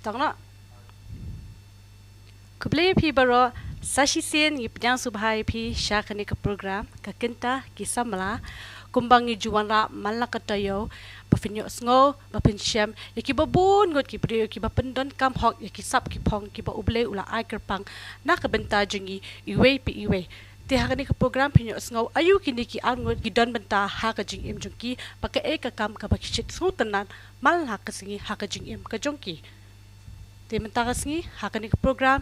Tang na. Kublay pi baro sasisen ipnyang subhay pi syakani ke program kakenta kisamla kumbang juwanra malakatayo pafinyo sngo papinshem yakibabun ngot kibriyo kibapendon kam hok yakisap kipong kiba uble ula ai kerpang nakabenta jungi iwe pi iwe ti hakani ke program pinyo sngo ayu kini ki angot gidon benta ha ka jing im jungki paka e ka kam ka bakishit sngo tanan mal ha ka singi ha ka jing im ka jungki ti mentara singi hakani ke program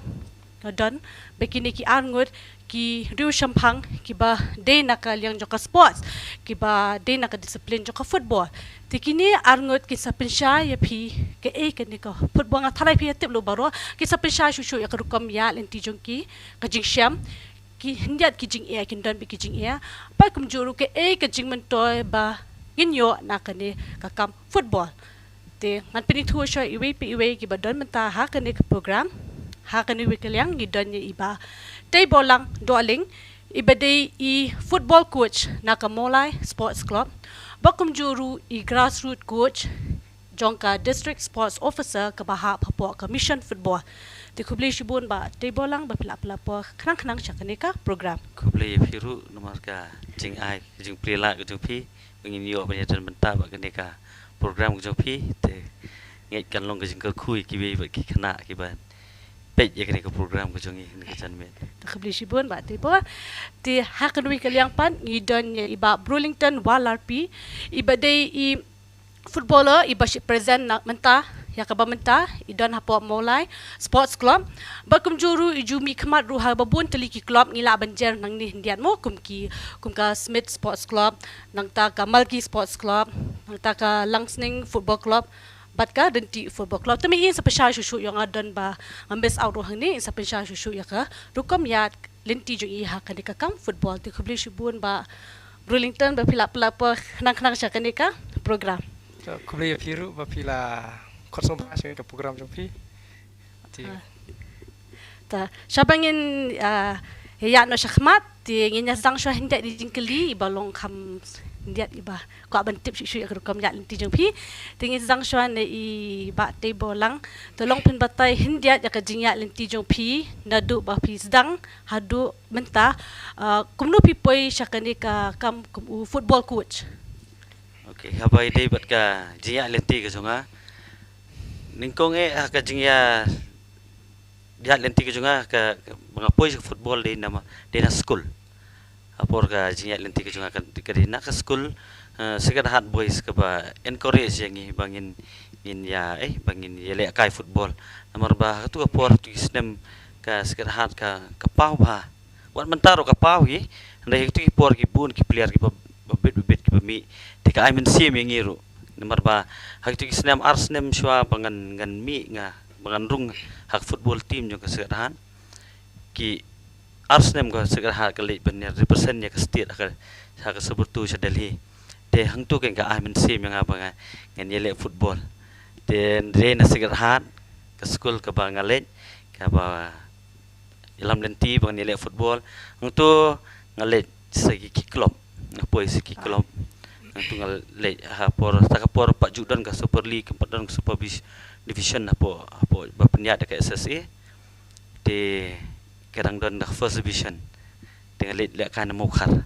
don begini ki angut ki riu shampang ki ba day naka liang joka sports ki ba day naka disiplin joka football tikini angut ki sapinsha ya pi ke e ke ni ko football nga thalai pi tip lo baro ki sapinsha shushu ya karukam ya lenti jongki ka jing syam ki hindiat ki jing e ki don bi ki jing e pa kum juru ke e ke jing mentoy ba ginyo naka ni ka kam football te ngan pini thu sho iwe pi iwe ki ba don menta ha ka ni program hakani wikelyang gidonye iba tay bolang doling iba day I football coach nakamolai sports club bakum juru I grassroots coach jongka district sports officer kabaha papo commission football ti kubli shibun ba tay bolang ba pila po khnang syakani ka program kubli firu nomor ka jing ai jing prila ka jing pi ngin yo banyak benta ba ka program ka jing pi te ngai kan long ka jing ka kui ki be ba ki khana ki ban pej ya ke program ko jongi ni kan men khbli shibun ba ti bo ti hakanwi kalyang pan ngidon iba Burlington Walarpi iba day I footballer iba shi present na menta ya ka ba menta idon hapo molai sports club bakum juru ijumi khmat ruha babun teliki club ngila banjer nang ni hindian mo kumka Smith sports club nang ta ka Malki sports club nang ta ka Langsning football club batka denti football club tami in sapesha shushu yang adon ba ambes out rohang ni sapesha shushu ya ka rukom ya lenti jo I ha kan ka kam football ti khobli shibun ba Burlington ba pila nang sya kan ka program khobli firu ba pila korsom ba sya ka program jompi ti ta syabangin ya no syahmat ti nginya sang syah hinda di jingkeli balong kam ndiat iba ko aban tip shu ya kam ya lenti jengpi tingi zang shwan I ba te bolang tolong pin batai hindiat ya ka jingya lenti jengpi nadu ba pi sedang hadu menta kumnu pi poi syakani ka kam football coach okay habai dei bat ka jingya lenti ka jonga ningkong ka jingya dia lenti ka jonga ka mangapoi football dei nama dei na school apor ka jingya lenti ka jonga ka dina ka school segar hat boys ka ba encourage yang bangin ya bangin yele kai football nomor ba tu apor tu snem ka segar hat ka pau ba wan mentaro ka pau hi ndai tu por ki bun ki player ki bebet ki mi te ka aimen sim yang iru nomor ba hak tu snem arsnem shwa bangan ngan mi nga bangan rung hak football team jo ka segar hat ki Arsenal ko segar ha kali benar represent ya ke state ka sebutu sa Delhi te hang tu ka ai men sim yang apa ngan yele football te re na segar ha ke school ka ba ngalet ka ba ilam lenti bang yele football hang tu ngalet segi club ngapoi segi club hang tu ngalet ha por ta ka por pak judan ka super league kempadan super division apa ba penyat ka SSA te kadang don dah first division dengan lek kan mukar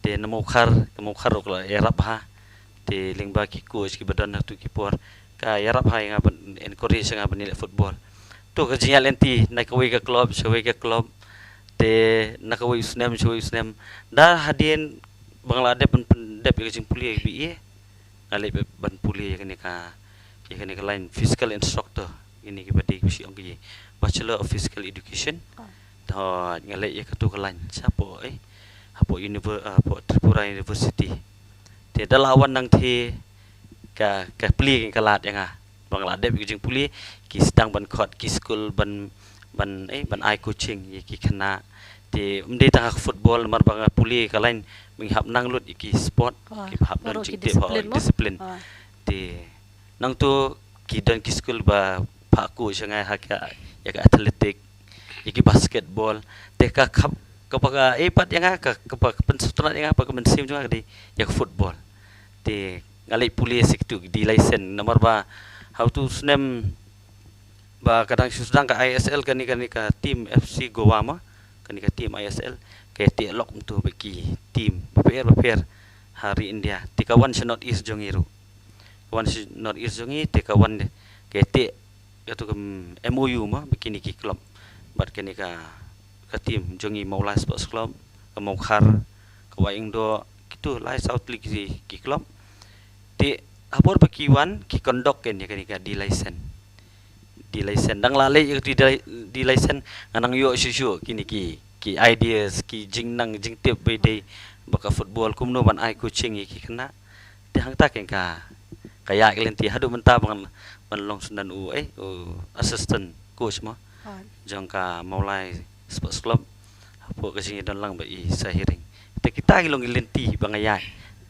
te mukar ko yarap ha te lingba ki coach ki badan tu ki por ka yarap ha yang encourage nga banil football tu ka jingal lenti nak we ka club te nak we usnem dah hadien bangladesh pendep ka jing puli bi ale ban puli kan ka lain physical instructor ini ki badi ki ong ki Bachelor of Physical Education tho ngalek ya katu kelan sapo hapo Tripura University te dalawan nang thi ka pli kalat yang Bangladesh ki jing puli ki sedang ban khot ki school ban ai coaching ki khana te umde tang football mar bang puli kalain minghap nang lut ki sport ki hap dan jing discipline te nang tu ki dan ki school ba paku sangai haka ya ka atletik iki basketball te ka kap kapaka epat yang ka pensutrat yang apa kemensim juga di ya football te ngalai pulis itu di license nomor ba how to snem ba kadang susudang ka ISL kani ka tim FC Goa ma kani ka tim ISL ke ti lok tu beki tim beper hari India tika wan North East jongiru wan North East jongi tika wan ke ti itu MOU ma bikini ki club bat kani ka tim jongi Maulai Sports Club ka Maukhar ka Waing do gitu lai South League ki club ti abor beki wan ki kondok ken ya kani ka di license dang lale di license nganang yo shu kini ki ideas ki jingnang jingtip bede baka football kumno ban ai coaching ki kena te hang ta ken ka kaya kelenti hadu menta ban long sunan assistant coach ma jangka Maulai Sports Club apo kasi dan lang ba i sahiring te kita kilong ilenti bangaya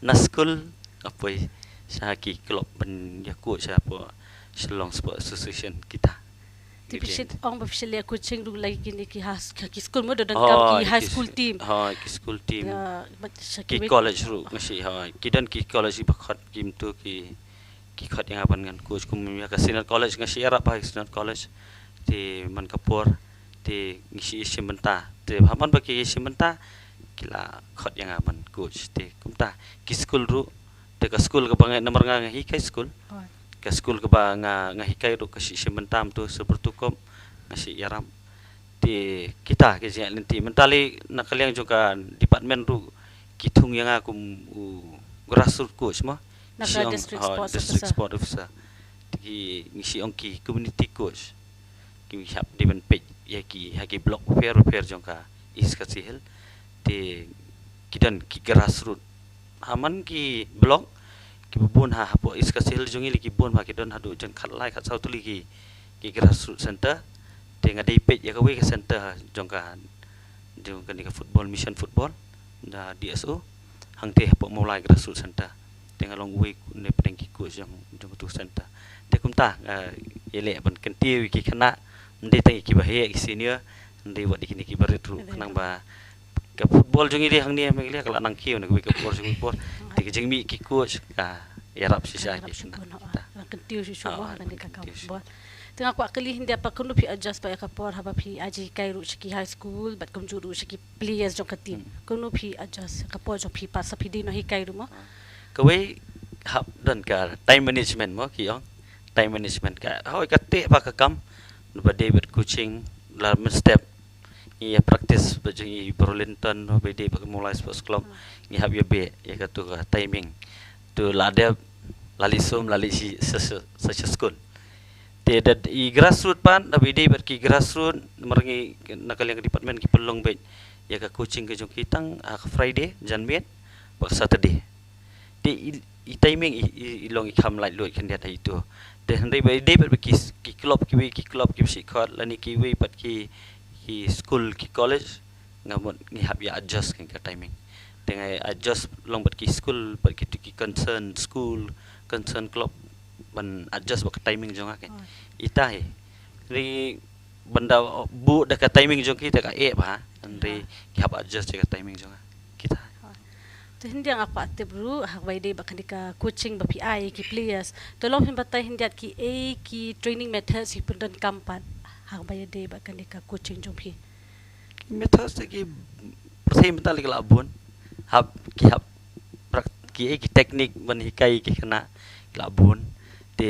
na school apoy sa ki club ban ya coach apo Shillong Sport Association kita. Tipicit ong officially coaching ru lagi kini ki school mo dan kam ki high school team. Ha ki school team. Ki college ru ngasi ha kidan ki college bakhat kim tu ki khat yang apan ngan coach kum ya ka senior college ngasi arab ba senior college ti man kapur ti ngisi simenta ti haman ba ki simenta kila khat yang apan coach ti kumta ki school ru te ka school ka bangai nomor nga hi kai school. Ke school ke ba nga hikai ru kasi sementam tu sepertukom ngasi yaram ti kita ke sia lenti mentali nakaliang juga department ru kitung yang aku grassroots coach mah district sport officer ti ngisi ongki community coach ki hab di ben page ya ki haki block fair jongka is kasihel ti kidan ki grassroots haman ki block ki bubun ha po iskasil jongi li ki bun ma ki don hadu jan khat lai khat sau tu li ki grassroots center te nga dei page ya ka we ka center jongka ni ka football mission football da DSO hang te po mulai grassroots center te nga long we ne peng ki ko jong tu center te kumta yele ban kenti ki khana ndei te ki ba he ki senior ndei wadi ki barit ru kanang ba ka football jongi di hang ni me le kala nang kiu ne ka football ti ki jingmi ki coach ka yarap si sa ki na kentiu si so ba ni ka football tengah ku akali hindi pa kuno pi adjust pa ka por haba pi aji kai ru ki high school bat kum juru ki players jong ka team kuno pi adjust ka por jong pi pa sa pi di no hi kai ru mo ka we hab dan ka time management mo ki ong time management ka hoi ka te pa ka kam no ba David coaching la step ia practice bajing Burlington no bede bag mulai sports club ni hab ya be ya ka tu timing tu lade lalisum lali si school te da i grassroots pan da bede ber ki grassroots merengi nakal yang department ki pelong be ya ka coaching ke jong kitang Friday janmet bag Saturday te i timing i long i kham lai loi kan dia itu te handai bede ber ki club ki si khot lani ki we pat ki school ki college ngamon ngi hab ya adjust kan ka timing dengan adjust long bat ki school bat ki concern school concern club ban adjust ba timing jong kan ita he ri benda bu da ka timing jong kita ka ba ri ki hab adjust ka timing jong kita to hindi ang apa te bro hakwai de bakandi ka coaching ba PI ki players to long hin batay hindi at ki ki training methods hi pundan kampan hang bayar de bakandi ka coaching jong pi methods ki persen mental ki labun hab ki teknik ban hikai ki kena labun te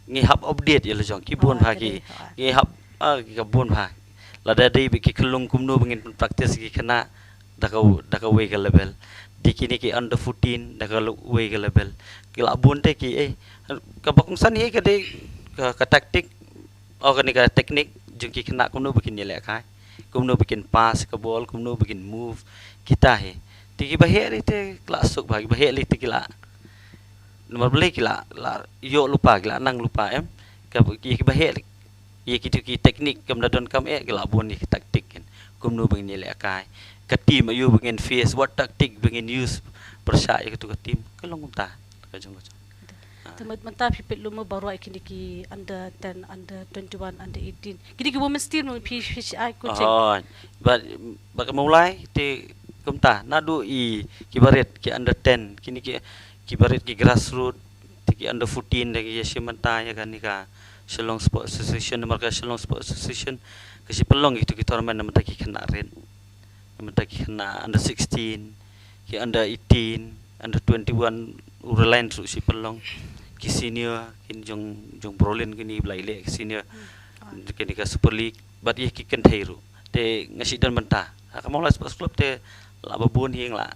ngi hab update ya jong ki bun pha ki ngi hab ki bun pha la da dei ki kelung kumno bangin practice ki kena daka we ka level dikini ki under 14 daka we ka level ki labun te ki ka bakungsan hi ka de ka taktik ka teknik jung ki kena kumno bikin ni le kai kumno bikin pass ka ball kumno bikin move kita he tiki bahe ri te klasuk bagi bahe li te kila nomor beli kila la yo lupa kila nang lupa ka ki bahe ye ki teknik kam dadon kam kila bun ni taktik kan kumno bikin ni le kai ka team ayu bikin face what taktik bikin use persaya ka tu ka team kalong ta ka jong temat mata pipit lumo baru ai kini ki under 10 under 21 under 18 kini ki women's team no PCI coaching but mulai te kumta nadu i kibaret ki under 10 kini ki kibaret ki grassroots ki under 14 lagi ya simanta ya kan ni ka Shillong Sport Association marka Shillong Sport Association kasi pelong itu kita orang nama taki kena ren nama taki kena under 16 ki under 18 under 21 ura lain su si pelong ki senior kin jong Brolin kini blaile ki senior kini ka Super League bat ye ki kan thairu te ngasi dan mentah kamu lah sports club te la babun hing la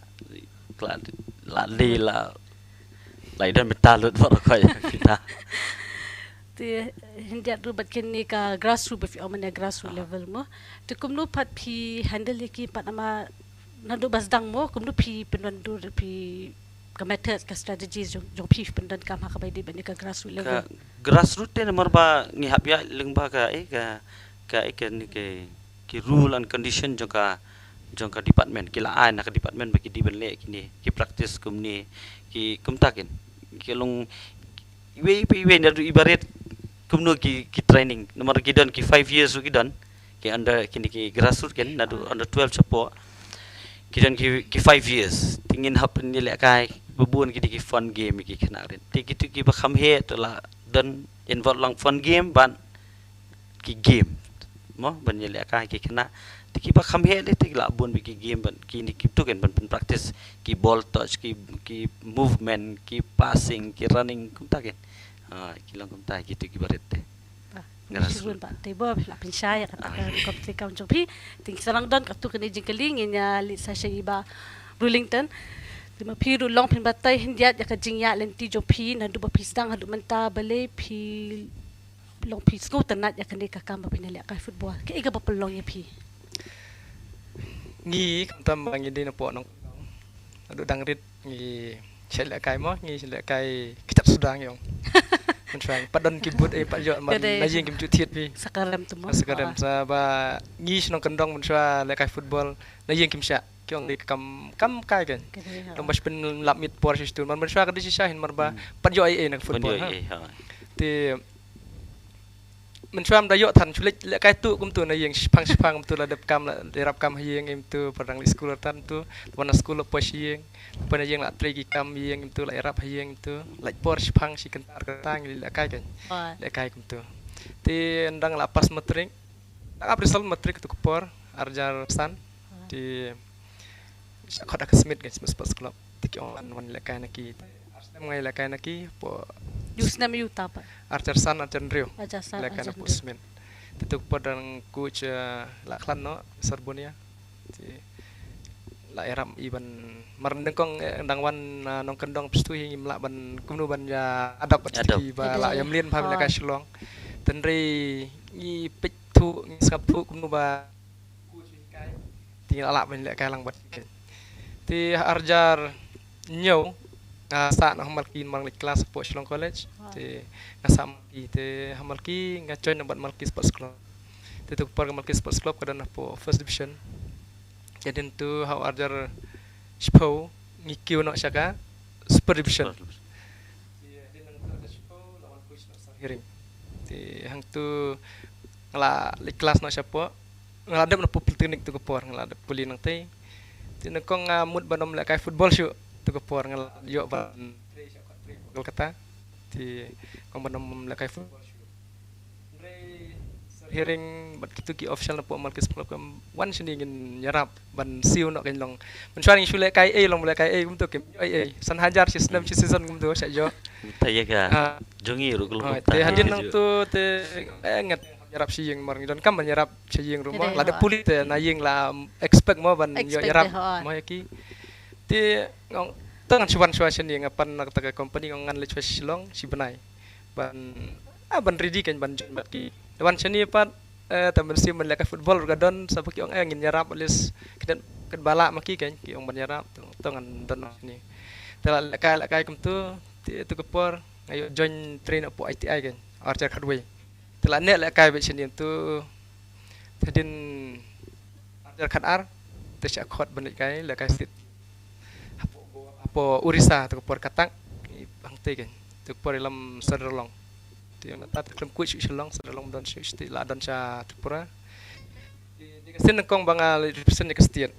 lai dan mentah lut baru kaya kita te hindi atu bat kini ka grassroots befi omana grassroots level mo te kumnu pat pi handle ki pat nama nandu basdang mo kumnu pi penandu pi ka methods ka strategies jong pi pendan kam ha ka bai di bani ka grassroots level ka grassroots te nomor ba ngihap ya lengba ka ni ki rule and condition jong ka department ki laan ka department bagi di benle kini ki practice kumni ki kumtakin ki long we nadu ibarat kumno ki training nomor kidan ki 5 years ki dan ki under kini ki grassroots kan nadu under 12 support kidan ki 5 years tingin hap ni le kai babun ki fun game ki kanarin ti gitu ki bakam he tola dan involve lang fun game ban ki game mo ban ni le kai ki kana ti ki bakam he le ti la bun ki game ban ki ni ki tu kan ban practice ki ball touch ki movement ki passing ki running kumta kan kilang kumta gitu kibaret teh Ngasirun pa tebo la pinsaya kata ka kam jopi ting sarang don katu kini jingkeling nya li sa iba Rulington lima piru long pin batay hindiat ya ka jingya lenti jopi na du pisdang hadu menta bale pi long pi sko tanat ya kani ka kam pinali ka football ke iga papelong ya pi ngi tam bangi din po nong adu dangrit ngi sel kai mo ngi sel kai kitab sudang yongมันฟังปัดดนกิบุตปัดยอดมันนายยิงกิมจุดเทียดพี่สักการะตุมสักการะซาบะงี้ชนองกันดองมันชัวเลกายฟุตบอลนายยิงกิมชะกี่องดีกำกายกันต้องมาเป็นลับมิดปอร์ชิสตูมันชัวกันดิชิชาเห็นมันบะปัดยอดนักฟุตบอลฮะที่มันชัวมันได้ยอดทันชุลิเลกายตู้กุมตัวนายยิงพังกุมตัวระดับกำได้รับกำให้ยิงเอ็มตัวพลังลิสกุลตันตัววันสกุลปอชิยิงpada yang la tregi kam yang itu la erap yang itu la Porsche pang si kentar ketang la kai kan la kai kum tu ti ndang la pas metrik tak aprisal metrik tu kupor arjar san di khoda kesmit kan sports club ti ki on wan la kai naki arsam ngai la kai naki po yusna mi uta pa arjar san arjar rio arjar san la kai na pusmin tu kupor dan coach la klan no sarbonia ti la eram iban marendengkong dangwan nong kendong pstu hi mla ban kumnu ban ya adap pasti ba la yam lien pham la ka shlong tenri i pitu skap thu kumnu ba ku chin kai tinggal ala ban la ka lang bat ti arjar nyo sa no malki mang kelas po shlong college ti ngasam ki ti hamalki nga join bat malki sports club ti tu par malki sports club kadana po first division jadi tu how arjar Spo ngikiu nak syaka super division. Dia nang ada Spo lawan coach nak hiring. Di hang tu ngala li kelas nak siapa ngeladap nak teknik tu kepor ngeladap puli nang tei. Di nang kong ngamut banom lek kai football syuk tu kepor ngel yo ban gol kata. Di kong banom lek kai football syuk. Hearing bat kitu ki official na po malkis club kam wan sini ingin nyarap ban siu nak kan long mencuan isu le kai long le kai gum tu kim san hajar sistem season gum tu sa jo taya ka jongi ru kul te hadin nang tu te ngat nyarap si yang mar don kam nyarap si yang rumah la de pulit te na yang la expect mo ban yo nyarap mo ki te ngong tangan chuan sini yang apan nak ta company ngan le chwa silong si benai ban ban ready kan ban jon bat ki Dewan seni pat temen si melaka football gadon sapa ki ong ngin nyarap alis kedan ket bala maki kan ki ong nyarap tangan don ni tela la kai kum tu tu kepor ayo join train po ITI kan archer hardway tela ne la kai be seni tu tadin archer khat te sya khot ban kai la kai sit apo urisa tu kepor katang bang te kan tu kepor dalam serlong yang tat klem kuis silong serlong dan sti la dan cha tripura di kasin kong bangal represent ke stian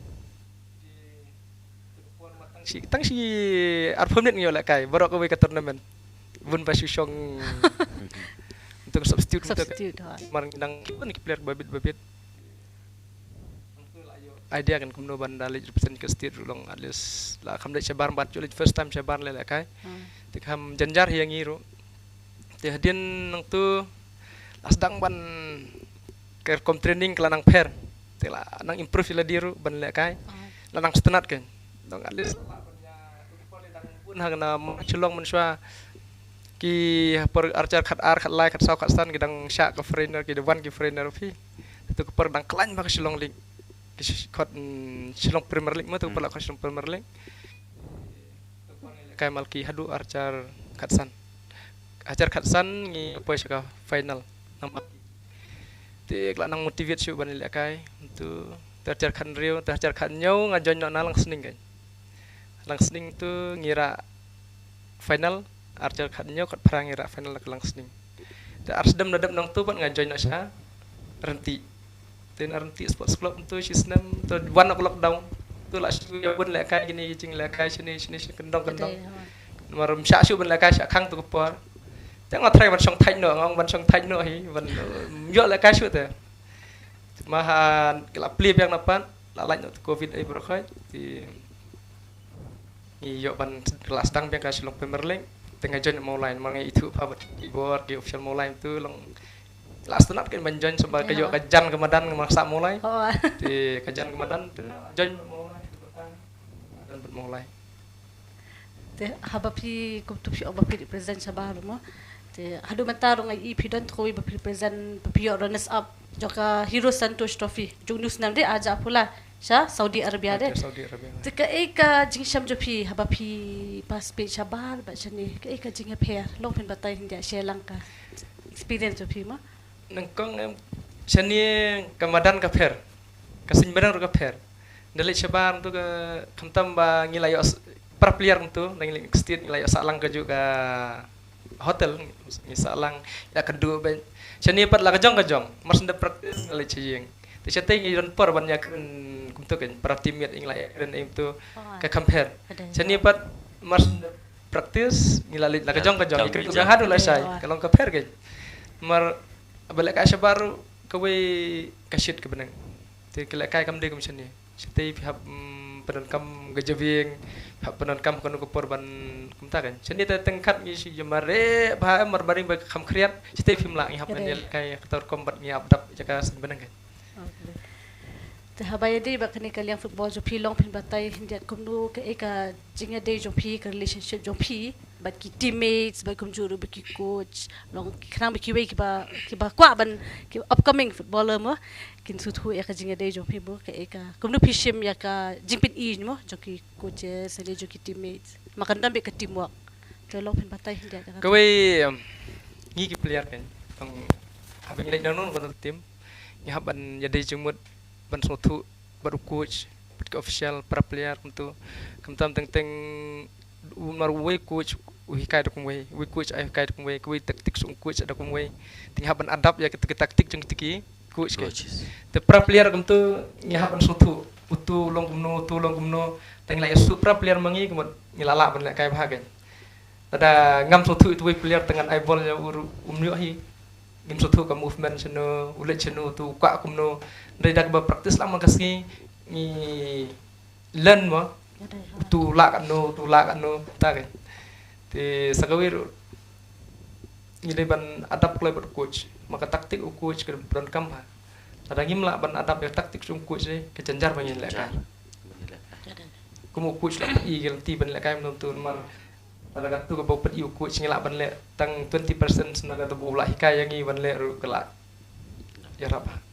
di tang si arphom net ngyo la kai borok ko we ka tournament bun pa si song untuk substitute mar dang pun ki player babit idea kan kumno bandali represent ke state long alis la kham de chabar bat julit first time chabar le kai te kham janjar hiang ngiru te hadin nang tu asdang ban ke kom training kelanang per te la nang improve la diru ban le kai lanang stenat kan dong alis pun hang na chelong menswa ki per archer khat ar khat lai khat sau khat stan gidang sha ka trainer ki dewan ki trainer fi tu ke per dang klan ba chelong ling kot Shillong Premier League mah tu pala ko Shillong Premier League kay malki hadu archer Khatsan ngi pois ka final nampak ti kla nang motivate siu ban le kai tu archer khan rio archer khan nyau ngajon na lang sning kan lang sning tu ngira final archer khan nyau kat perang ngira final lang sning te arsdem nadap nang tu ban ngajon na sha renti ten RNT Sports Club tu sistem tu one lockdown tu lah studio pun lek kai gini jing lek kai sini kendong marum sya syu pun lek kai sya khang tu por chẳng có thay văn song thanh nữa ngon văn song thanh nữa hi văn yo lek kai syu te maha la pli yang napan la lạnh covid ai bro khai thì yo ban kelas dang yang ka Shillong Premier League tengah join online mangai itu pabat keyboard di official online tu long last night kan menjoin sebagai kayu kajan kemudian maksa mulai di kajan kemudian join mulai dan bermulai te habapi kumtupi obapi represent sabaru mo te hadu mentarung ai ipidon troi bapi represent bapi runners up joka Hero Santosh Trophy jungnus namde aja pula sha Saudi Arabia de te ka eka jingsham jopi habapi pas pe sabar ba chani ka eka jinga pair long pen batai India Sri Lanka experience jopi mo nengkong seni kamadan kaper kasing barang ro kaper dalik sabar tu ke kantam ba ngilay para player tu nang state ngilay salang ke juga hotel misalang ya kedua ben seni pat la kajong mas nda praktis ngilay ciyeng ti setting iron por banyak kum tu kan para teammate ngilay dan itu ke compare seni pat mas praktis ngilay la kajong ikut jahat lah saya kalau kaper kan mar balik kasih baru kawe kasit ke benang, ti kelak kai kam de kum sini, setiap pihak penon kam gejabing, pihak penon kam kono kupor ban kum ta kan, sini ta tengkat ngisi jemare bah marbaring ba kam kriat, setiap himla ngihap nel kai ketor kombat ngihap dap jaka sen benang kan. te habaya de ba kani kaliang football jo phi long phin batai hindiat kumnu ke eka jinga de jo phi ka relationship jo phi but ki teammates ba kum juru ba ki coach long khrang ba ki we ki ba kwa ban ki upcoming footballer mo kin su thu eka jinga de jo phi bo ke eka kumnu phi shim ya ka jingpin i mo jo ki coaches le jo ki teammates makan dambe ka teamwork te long phin batai hindiat ka we ngi ki player kan tong habang le nang non ko tim ngihap ban jadi jumut ban suatu baru coach official para player untuk kamtam teng mar we coach we kai dok we coach ai kai dok we taktik sung coach dok we tinggal ban adap ya ke taktik jeng tiki coach ke te para player kamtu nyaha ban suatu utu long gumno teng la su para player mangi kemot ngilala ban kai bahagen tada ngam suatu itu we player dengan eyeball ya umnyo hi ngim suatu ka movement cheno ulet cheno tu ka kumno dari dak ba practice lah makasi ni learn mo tu la kan no ta kan te sagawir ni ban adap play ber coach maka taktik u coach ke bron kam ha ada ngim la ban adap ya taktik sung coach ni ke janjar banyak lek kan kumu coach la i gel ti ban lek kai nom tu mar pada gatu ke bau pet u coach ngila ban lek tang 20% senaga tu bola hikaya ngi ban lek ru kelak ya rapa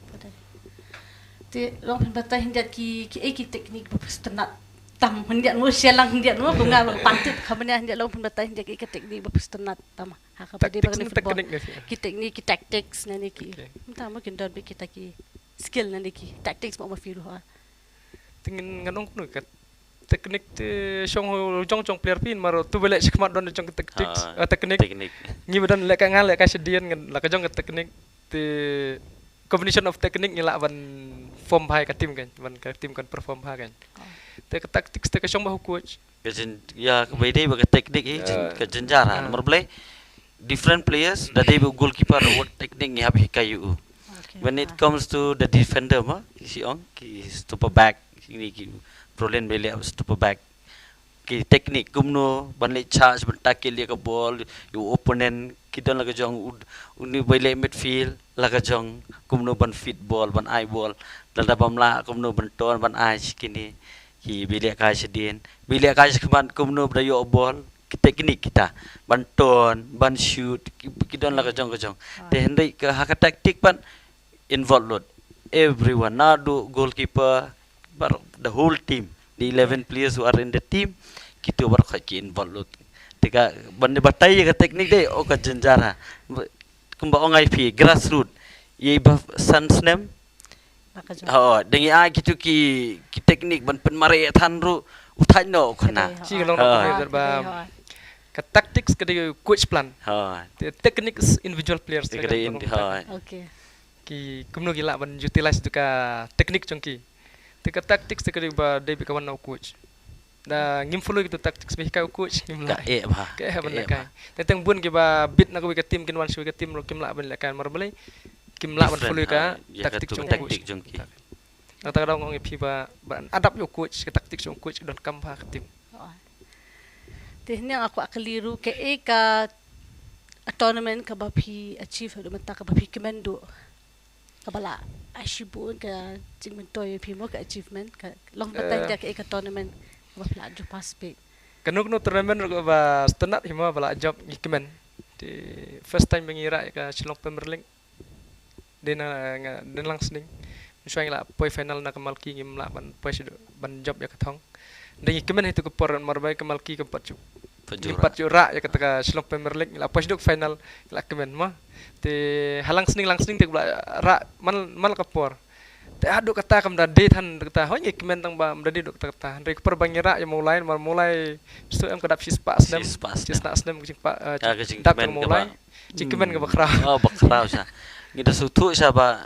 te long pen batai hindiat ki teknik berpestenat tam hindiat mo sialang hindiat mo bunga pantut khamnya hindiat long pen batai hindiat ki teknik berpestenat tam ha ka pade bang ki teknik ki tactics nani ki ta mo kin don bi kita ki skill nani ki tactics mo feel ha tingin nganong kuno ka teknik te song jong player pin maro tu belek sikmat don jong tactics teknik ni badan lek ka ngal lek ka sedian ngan la ka jong teknik te combination of technique ngila ban form bhai ka tim kan perform bha kan te ka tactics te ka song ba coach ke ya ke bede ba ke teknik ke jenjaran nomor play different players that they goalkeeper what technique have hikayu. When it comes to the defender si ong ki stopper back ini ki problem beli stopper back ki teknik kumno ban le charge ban tackle dia ke ball you opponent kita laga jong uni beli midfield laga jong kumno ban fit ball ban eye ball dal bamla kumno ban ton ban eye kini ki beli ka sedin beli ka keman kumno brayo ball teknik kita ban ton ban shoot kita laga jong te hendai ke hak taktik ban involved everyone not do goalkeeper but the whole team the 11 players who are in the team kita berkaki involved tika bande batai ka teknik deh o ka jenjara kumba ongai pi grassroots ye ba sansnem oh dengi a gitu ki teknik ban pen mare than ru uthai no khana chi long ba ka tactics ka coach plan the techniques individual players okay ki kumno gila ban utilize tu ka teknik chongki te ka tactics te ka ba de bi ka wan coach da ngim follow gitu tactics bi ka coach ngim la ka ban ka te teng bun ki ba bit na ko ka team kin wan shi ka team ro kim la ban la kan mar balai kim la ban follow ka tactic chongki na ta dong ngom pi ba adapt yo coach ka tactics chong coach don kam ba ka team te ni aku akeliru ke ka tournament ka ba pi achieve do mata ka ba pi kemendo kabala ashibun ka jingmen toy pi mo ka achievement ka long batay ka ka tournament ba pla jo participate kanuk no tournament ro ba stanat hima bala job ikmen di first time mengira ka Shillong Premier League dena den langsning miswang la poi final na kamal ki ngim la ban job ya ka thong den ikmen itu ko por marbai kamal ki ka pacu Empat juara ya ketika Shillong Premier League la pas duk final la kemen mah te halang sning te ra mal kapor te adu kata kam da de than kata hoy kemen tang ba mdadi duk kata rek per bangira ya mulai stu em kadap sispa asnem sisna asnem kucing pa tak mulai kemen ke bakra oh bakra sa ngida sutu sa ba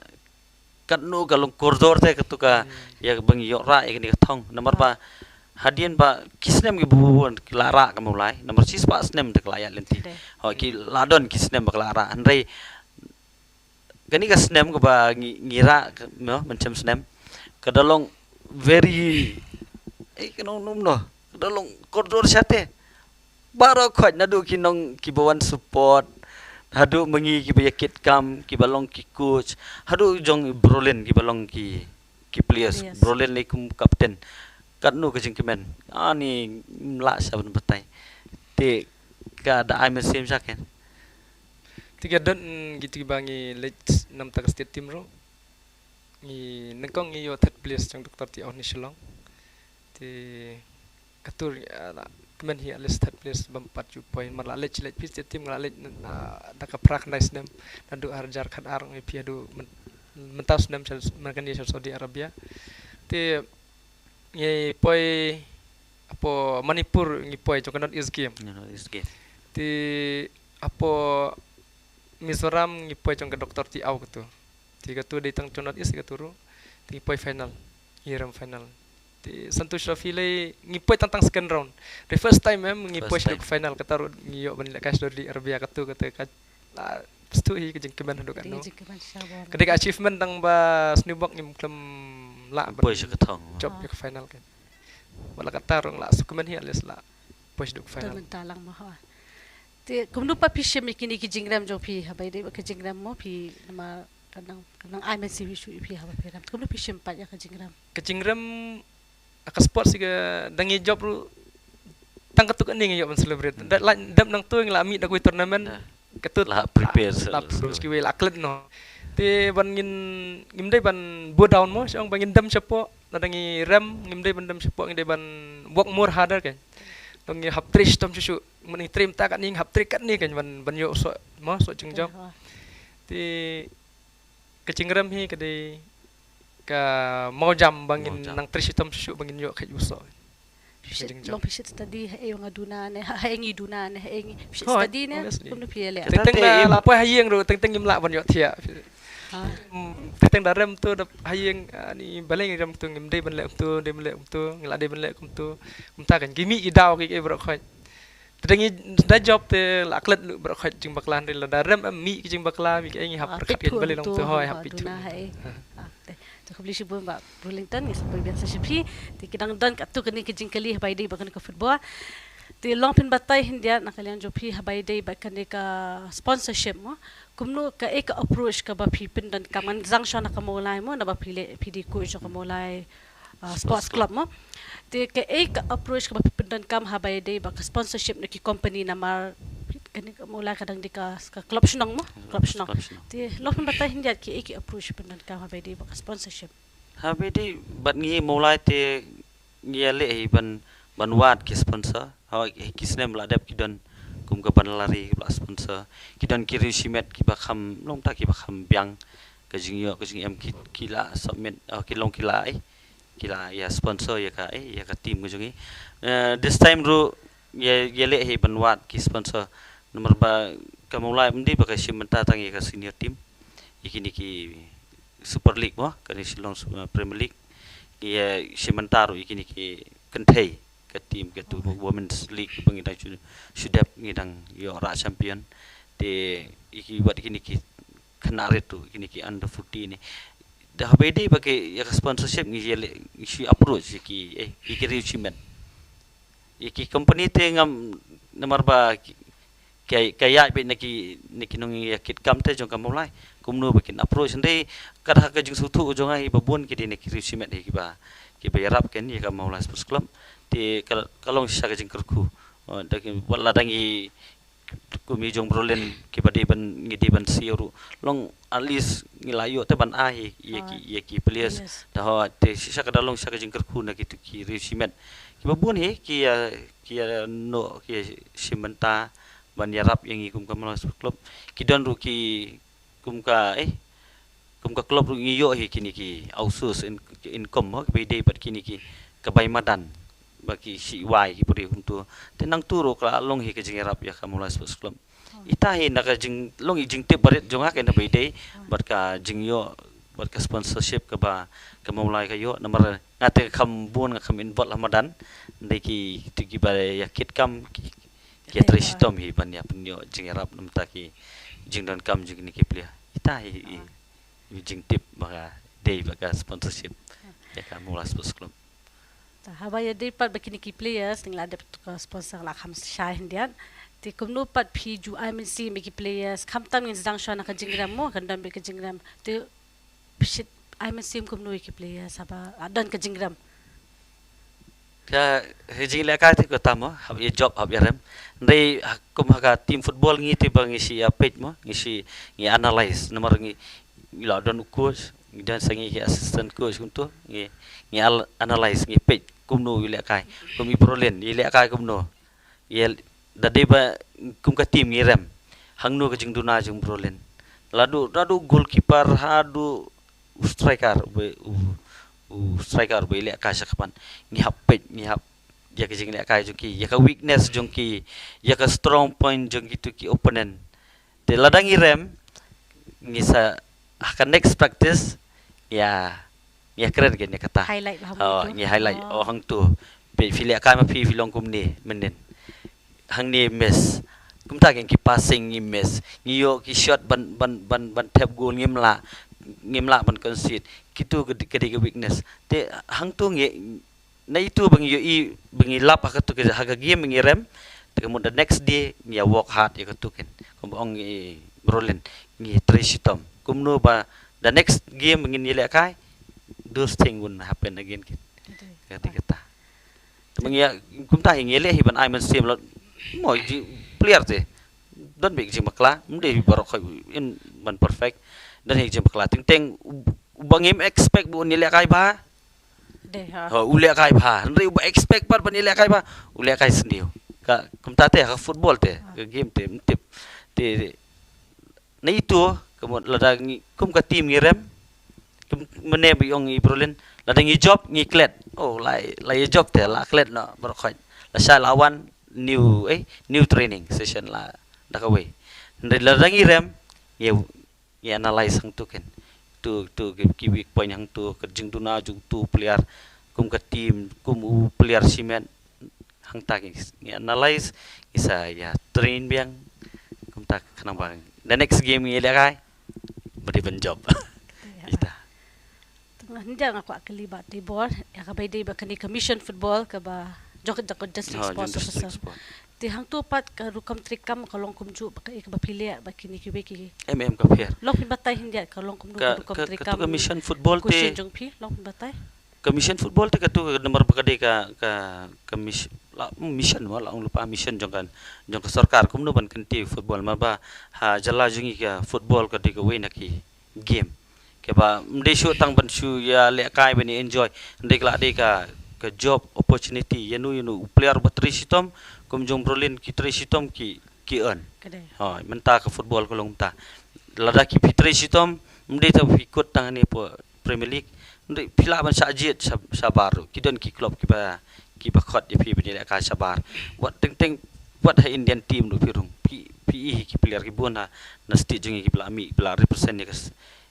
kanu galung koridor te ketuka ya bangi ra ya ni thong nomor ba hadian ba kisnem ki bubuan lara ka mulai nomor 6 pa snem de klaya lenti ho ki ladon kisnem ba lara andrei gani ka snem ka ba ngira no mencem snem kadalong very kanong no kadalong koridor sate baro khoj nadu kinong ki bawan support hadu mengi ki bayakit kam ki balong ki coach hadu jong brolen ki balong ki players brolen le kum captain kanu ke jingkemen ani mla saben betai te ka da ai mesim saken tiga don gitu bangi late 6 tak state team ro ni nengkong yo third place jang doktor ti oni Shillong ti katur kemen hi alis third place bam 4 point mar la late state team la late da ka prak nice nem nadu arjar khan arong pi adu mentas nem merkan di Saudi Arabia ti ye poi apo Manipur ngi poi to kanot is game ti apo Mizoram ngi poi jong ka doktor ti au gitu ti ka tu di tang chonot is ka turu ti poi final hiram final ti Santosh Rafi le ngi poi tang second round the first time ngi poi final ka taru ngi yo ban la kas di Arabia ka tu ka stu hi ka jeng kemen do kan no ketika achievement tang ba snubok ngim klem la poi ka thong job ke final kan wala katarong la sukumen hi alis la poi duk final talang mo ha te kumnu pa pishe mikini ki jingram jo phi habai de ka jingram mo phi nama kanang ai men si wishu phi haba phi ram kumnu pishe pa ya ka jingram aka sport siga dangi job ru tang katuk ani ngi yo ban celebrate dam nang tuing la mi da kui tournament ketut la prepare la terus ki wel aklet no te ban ngim dai ban bo down mo song bangin dam chapo nadangi rem ngim dai ban dam chapo ngim dai ban work more harder kan dong ngi hap trish tom chuchu mani trim ta kan ning hap trick kan ni kan ban yo so mo so chingjom te kecingram hi kade ka mau jam bangin nang trish tom chuchu bangin yo khay uso long pisit study yung aduna ne haengi duna ne haengi study ne kumno piele teng la pa hayeng ro teng ngim la ban yo thia teng da rem tu da hayeng ni baleng rem tu ngim de ban le tu de ban le tu ngila de ban le kum tu ta kan gimi i daw ki e bro khoi Tengi dah job te laklet lu berkhot jing baklan de la darem mi jing bakla mi ai hap berkhat gen bali long tu hoi hap pitu. Tu kau beli sibuk mbak Burlington ni sebagai biasa sipi. Ti kidang dan kat tu kini kijing kali habai day bakan ke football. Ti long pin batai hindia nak kalian jopi habai day bakan ka sponsorship mo. Kumno ka ek approach ka ba pipin dan kaman zang sha nak mulai mo na ba pd coach ka mulai sports club mo. Ti ke ek approach ka ba pipin dan kam habai day ba sponsorship na ki company namar kani mulai kadang di ka club senang mo club senang. Ti long pin batai hindia ki ek approach pin dan kam habai day ba sponsorship. Habai day bat ngi mulai te ngi le ban wat ki sponsor. Hawa kisnem la dep kidan kum ka ban lari la sponsor. Kidan kiri simet ki bakam long ta ki bakam biang ka jing em kila submit kilong kila ya sponsor ya ka team ko jungi. This time ru ya le he ban wat ki sponsor nomor ba ka mulai mdi ba ka simenta tangi ka senior team. Ikini ki Super League mo ka ni Silong Premier League. Ya simenta ru ikini ki kentai ke tim ke tu Women's League pengidang sudah ngidang yo ra champion de iki buat kini ki kenare tu kini ki under 14 ni dah bede pakai ya sponsorship ngi si approach ki iki achievement iki company te ngam nomor ba kaya be niki nong yakit kam te jong kam mulai kumno bikin approach ndai kada ka jing sutu jong ai babon ki de niki achievement ki ba yarap ken ya kam mulai sports club ti kalong sa kajing kerku dagi wala dangi kumi jong brolen ki badi ban ngidi ban siru long at least ngilayo te ban ahi ki players dah te sa kadalong sa kajing kerku na kitu ki resimet ki babun he ki no ki simenta ban yarap yang ikum kam club ki don ru ki kum ka club ru ngiyo he kini ki ausus income ho be day bat kini ki kabay madan bagi si wai ki puri untuk tenang turu kala long hi ke jing rap ya kamula sports club ita hi nak jing long jing tip barit jong ha kena bede bat ka jing yo bat ka sponsorship ka ba ka mulai ka yo nomor ngate kambun ngam involve ramadan ndai ki ba ya kit kam ki tresitom hi ban ya punyo jing rap nam ta ki jing dan kam jing ni ki plia ita hi jing tip ba day ba ka sponsorship ya kamula sports club. Habai day pat bakini ki players tingla ada sponsor la kham shah hindian ti kumno pat phi ju I mean see miki players kham tam in zang shana ka jingram mo kan dan be ka jingram ti shit I mean see kumno ki players haba adan ka jingram ka hejing la ka ti ko tamo hab ye job hab yarem ndai kum ha team football ngi ti bang isi page mo ngi analyze nomor ngi la don coach dan sangi ki assistant coach untuk ngi analyze ngi page kumno ile kai kum ibrolen ile kai kumno yel dade ba kum ka team ngi rem hangno ka jing duna jing brolen ladu goalkeeper hadu striker striker be ile kai sakapan ngi hap page ngi hap ya ka jing ile kai jong ki ya ka weakness jong ki ya ka strong point jong gitu ki opponent te ladang ngi rem ngi sa akan next practice ya keren kan ya kata highlight lah ni highlight hang tu pe fili akan ma fi filong kum ni menen hang ni miss kum ta ki passing ni miss ni yo ki shot ban tap goal ngimla ban concede kitu ke weakness te hang tu ngi na itu bangi lap ka tu ke haga game ngi rem te kemudian next day ni work hard ya tu kan kum ong brolen ngi tresitom kum no ba the next game ngin nile kai those thing won't happen again kita temengia kumta ngele hiban I man sim lot mo player te don big jing makla mde barok in ban perfect dan jing makla ting bangim expect bu nile kai ba de ha ule kai ba ndre bu expect par ban nile kai ba ule kai sendio ka kumta te ka football te ka game te tip te na itu kemudian ladang kum ka team ngirem mene bi ong ibrolen ladang job ngi klet lai job te la klet no berkhot la sha lawan new training session la dakawe ndai ladang ngirem ye analyze hang tu ken tu ki weak point hang tu kerjing tuna jung tu player kum ka team kum player simen hang ta ki analyze isa ya train biang kum ta kanang bang the next game ni le kai beri ben job ita Hindi nga ako akalibat di ball. Ya kabay di ba kani commission football ka ba jok district sports officer. Ti hang tupat ka rukam trikam kalong kumju ba ka pili ba kini kibeki. ka fair Long pibatay hindi kalong kumju rukam trikam. ka commission football te Jong pi long pibatay. commission football te katu nomor bakade ka mission wala ang lupa mission jong ka sarkar kumno ban kanti football ma ba ha jala jungi ka football ka di ka win ki game ke ba mde show tang ban show ya le kai bani enjoy ndek la de ka job opportunity yanu player ba tri sitom kum jong brolin ki tri sitom ki earn ha menta ka football ko long ta lada ki pitri sitom mde ta ikut tang ni po Premier League ndek pila ban sajit sabar ki don ki club ki ba khot ya pi bani le ka sabar wat teng wat ha Indian team do pirung pi ki player ki bona na sti jungi ki blami bla represent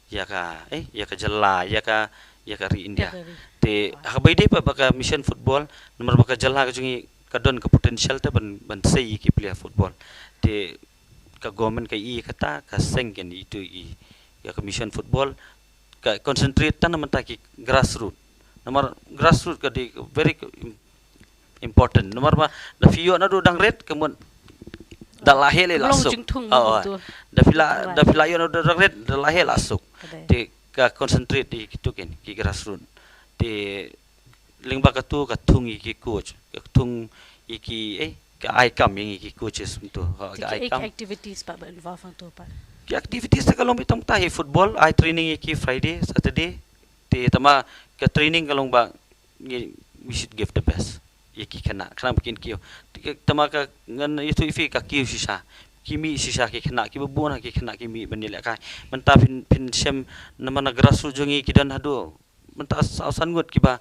ya ka jala ya ka ri India te habai de pa baka mission football nomor baka jala ka jungi ka don ka potential te ban sei ki player football te ka government ka kata ka seng ken itu ya ka mission football ka concentrate tan man ta ki grassroots nomor grassroots ka di very important nomor ba da fio na do dang red kemun da lahir lasuk da pila yo da red da lahir lasuk te ka concentrate di kitu ken ki grassroots te lingba ka tu ka tungi ki coach ka tung iki ka ai kam yang iki coaches tu ka ai kam activities pa involve ang tu pa ki activities ta kalong bitong tahi football ai training iki Friday Saturday te tama ka training kalong ba we should give the best iki kana bikin kiyo tama ka ngan itu ifi ka kiyo sisa kimi sisa ki kena ki bubuna ki kena kimi benila kai menta pin sem nama na grassroots jongi kidan hadu menta asan gut ki ba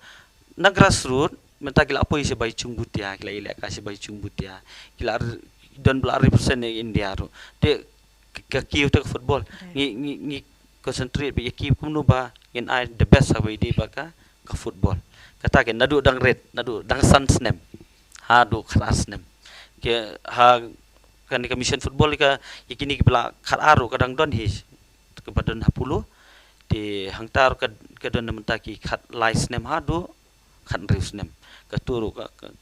na grassroots menta kila apa isi bai chungbutia kila ile ka si bai chungbutia kila don bla represent India ro te ka kiyo te football ni concentrate bi ki kumno ba in I the best away di ba ka football kata ke nadu dang red nadu dang sans nem ha do keras nem ke ha kan di commission football ka ikini bela khat aro kadang don his ke badan 10 di hangtar ke don menta ki khat lies nem ha do khat rius nem ka turu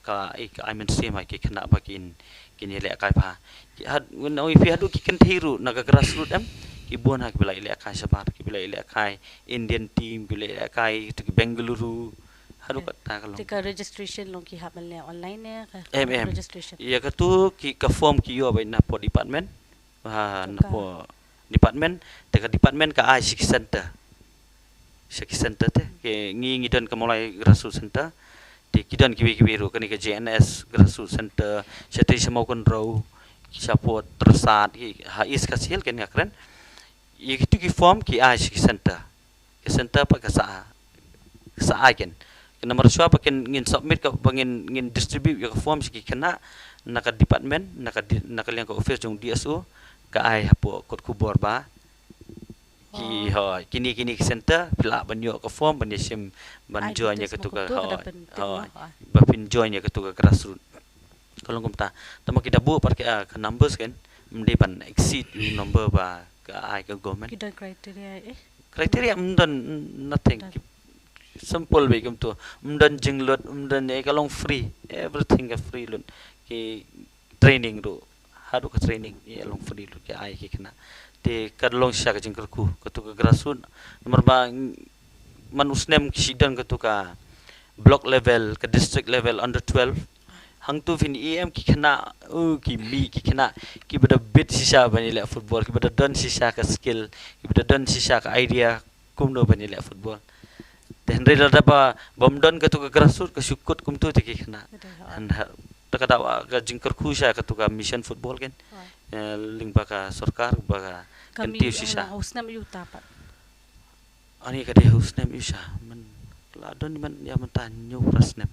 ka I mean same ki kena bakin kini le kai pa ki had when oi fi hadu ki kan thiru naga grassroots em ki bon ha ki bela ile kai sabar ki bela ile kai Indian team ki ile kai to Bengaluru hadu kata kalau tika registration long ki hamal ne online ne ka registration ya ka tu ki ka form ki yo bai na po department na po department te ka department ka I center te ke ngi don ka mulai grassroots center te kidan ki ro kani ka JNS grassroots center seti semau kon row ki support tersat ki ha is ka sil ken keren ye ki form ki I center ke center pa ka sa agen nomor siapa pakin ngin submit ka bangin ngin distribute ya form ki kena naka department naka liang ka office jong DSO ka ai hapo kot kubor ba ki ho kini center pila banyo ka form ban sim ban join ya ketuka ba pin join ya ketuka grassroots kalau kumta tama kita bu par ka numbers kan mende ban exceed number ba ka ai ka government kita criteria mdan nothing simple way tu mdan jinglut mdan kalong free everything is free lun ki training ru hadu ka training along free lu ki ai ki kena te kadlong sya ka jingkerku ka tu ka grassroots nomor ba man usnem ki sidan ka tu ka block level ka district level under 12 hang tu fin EM ki kena ki mi ki kena ki beda bit sisa bani le football ki beda don sisa ka skill ki beda don sisa ka idea kumno bani le football dan rela dapa bomdon ka tu ka grassroots ka syukut kum tu tiki kena han ta ka dawa ka jingkar khusa ka tu ka mission football kan ling baka sarkar baka kanti sisa husnam yuta pa ani ka de husnam isa man ladon man ya man tanyo rasnem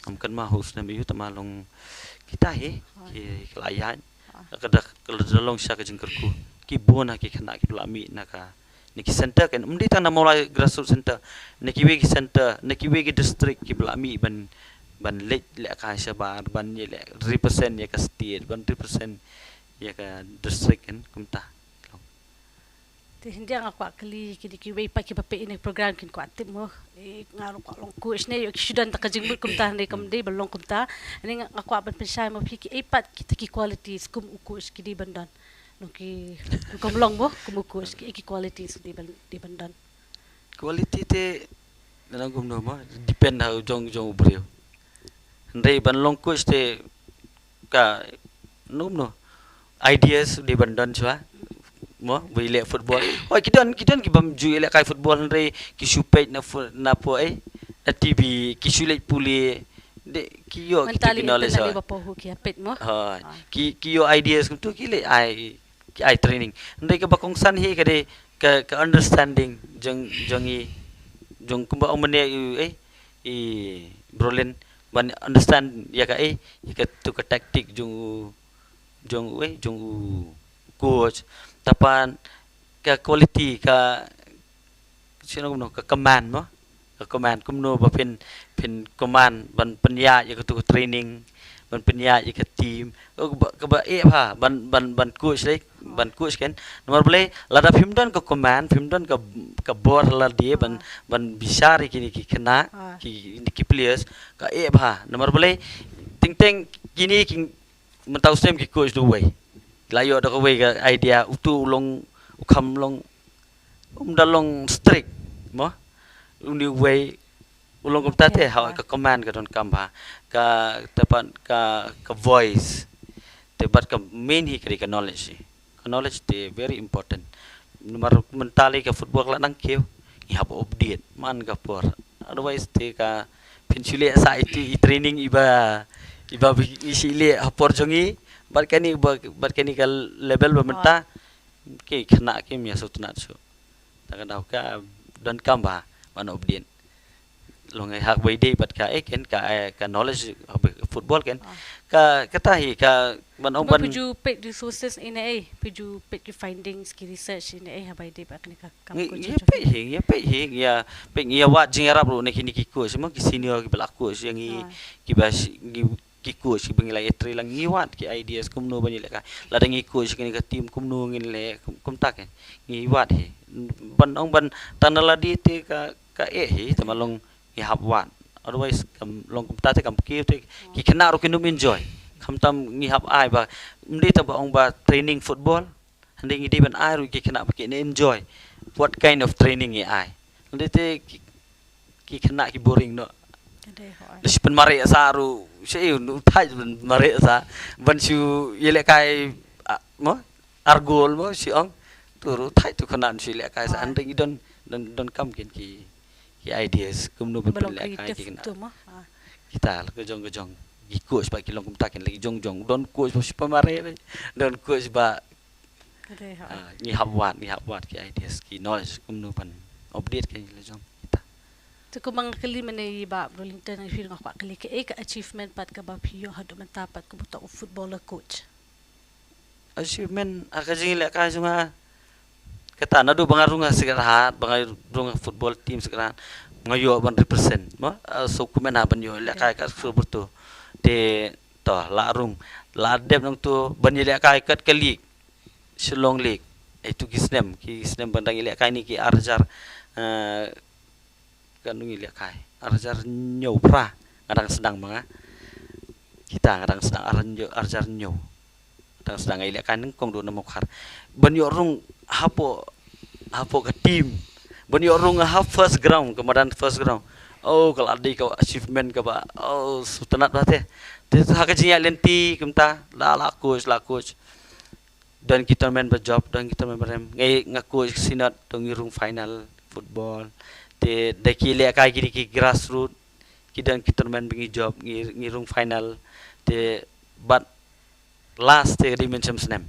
am kan ma husnam yu tamalong kita ki kelayan kada kelolong sa ka jingkar ku ki bona ki kena ki lami naka niki center kan umdi tan mulai grassroots center niki wegi center niki wegi district ki belami ban ban lek ka shabar ban ye le represent ya ka state ban represent ya ka district kan kumta Hindi ang ako akali kini kiway pa kipapi ini program kin ko atim mo ngaro ko long coach ne yo sudan ta kajing kum ta ne kam de balong kum ta ani ako aban pensay mo piki ipat kita ki qualities kum coach ki di bandan no ki kum long mo kum coach ki qualities di bandan quality te nanang kum no mo depend how jong brio ndai ban long coach te ka no ideas di bandan chwa mo bile football oi kidan ki bam ju ile kai football re ki supet na po na tv ki sulet puli de ki yo ki knowledge ha ba po ki apet mo ha ki yo ideas tu ki le ai training ndai ka bakong san he ka de ka understanding jong kumba om ne i brolen ban understand ya ka ka tu ka tactic jong coach tapan ka quality ka sino no ka command mo ka command kumno ba pen command ban penya ya ka training ban penya ya ka team ka ba ha ban coach le ban coach kan nomor boleh lada phimdan ka command phimdan ka bor la dia ban bisari kini ki kena ki players ka ha nomor boleh ting kini ki mentau sem ki coach du way layo da ko way ga idea utu long ukam long dalong strict mo uni way ulong kom tate ha ka command ka don kam ha ka tapan ka voice te bat ka main hi ka knowledge te very important numar mentali ka football la nang keu i have update man ka por otherwise te ka pensule sa itu training iba isile hapor jongi barkani ka level bamenta ke kena ke mi asutna chu taka daw ka don kamba man obdien longai hak way day bat ka ken ka knowledge football ken ka tahi ka ban ban piju pet resources ina piju pet findings ki research ina habai day ba ka kam ko ya pe wat jingarap ro ne kini ki coach mo ki senior ki balak coach yang ki bas ki coach ki bangila etri lang ngiwat ki ideas kumno banyi le ka ladang ki coach kini ka team kumno ngin le kumtak ngiwat he ban tanaladi te ka he tamalong i have one otherwise kam long kumtate kam ki kena ro kinum enjoy kam tam ngi have ai ba mdi ta ba ong ba training football hande ngi di ban ai ro ki kena ba ki enjoy what kind of training ai hande te ki kena ki boring no Lispen mare saru sei thai mare sa ban su yele kai mo argol mo si ong turu thai tu khanan si le kai sa ande don kam ken ki ideas kumno ben le kai ki na kita ke jong gi coach ba ki long kum taken lagi jong don coach si pamare don coach ba ni hawat ki ideas ki knowledge kumno ban update kan le jong tu ko mga kali manay ba Burlington ang feeling ako kali ka achievement pat ka ba piyo hado man tapat ko buta o footballer coach achievement akajing le ka junga kata na do bangarunga sigarahat bangarunga football team sigarahat ngayo ban represent mo so kumen ha ban yo le ka so burto te to la dep nang tu ban le ka kat ka league Shillong League itu kisnem bandang ile ka ni ki arjar kanung ile kai arjar nyau pra kadang sedang mga kita kadang sedang arjar nyau kadang sedang ile kan kong do namo khar ban yo rung hapo ka team ban yo rung ha first ground kemadan first ground kalau adi ka achievement ka ba sutanat ba te ha ka jinya lenti kumta la coach dan kita main berjob dan kita main berem ngaku sinat tongirung final football te deki le ka giri ki grassroots kidan kita main bengi job ngirung final te but last te di mention snem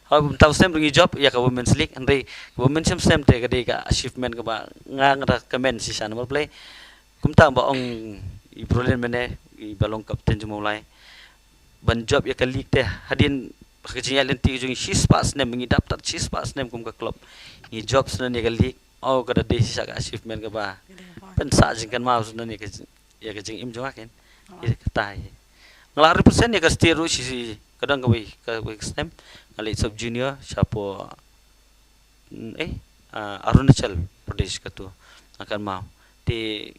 ha taw snem bengi job ya ka women's league andre women's snem te ka de ka achievement ka ba ngara comment si sana play kumta ba ong i problem mene i balong captain jumulai ban job ya ka league te hadin kerja lenti jung sispas nem bengi daftar sispas nem kum ka club ni job snen ya ka league kada desi saka achievement ka ba pen sa jing kan mau sunan ya ka jing im jwa ken Ketai. Ngelari persen ya kastiru si kadang kawai stem ngali sub junior siapa Arunachal Pradesh katu akan mau di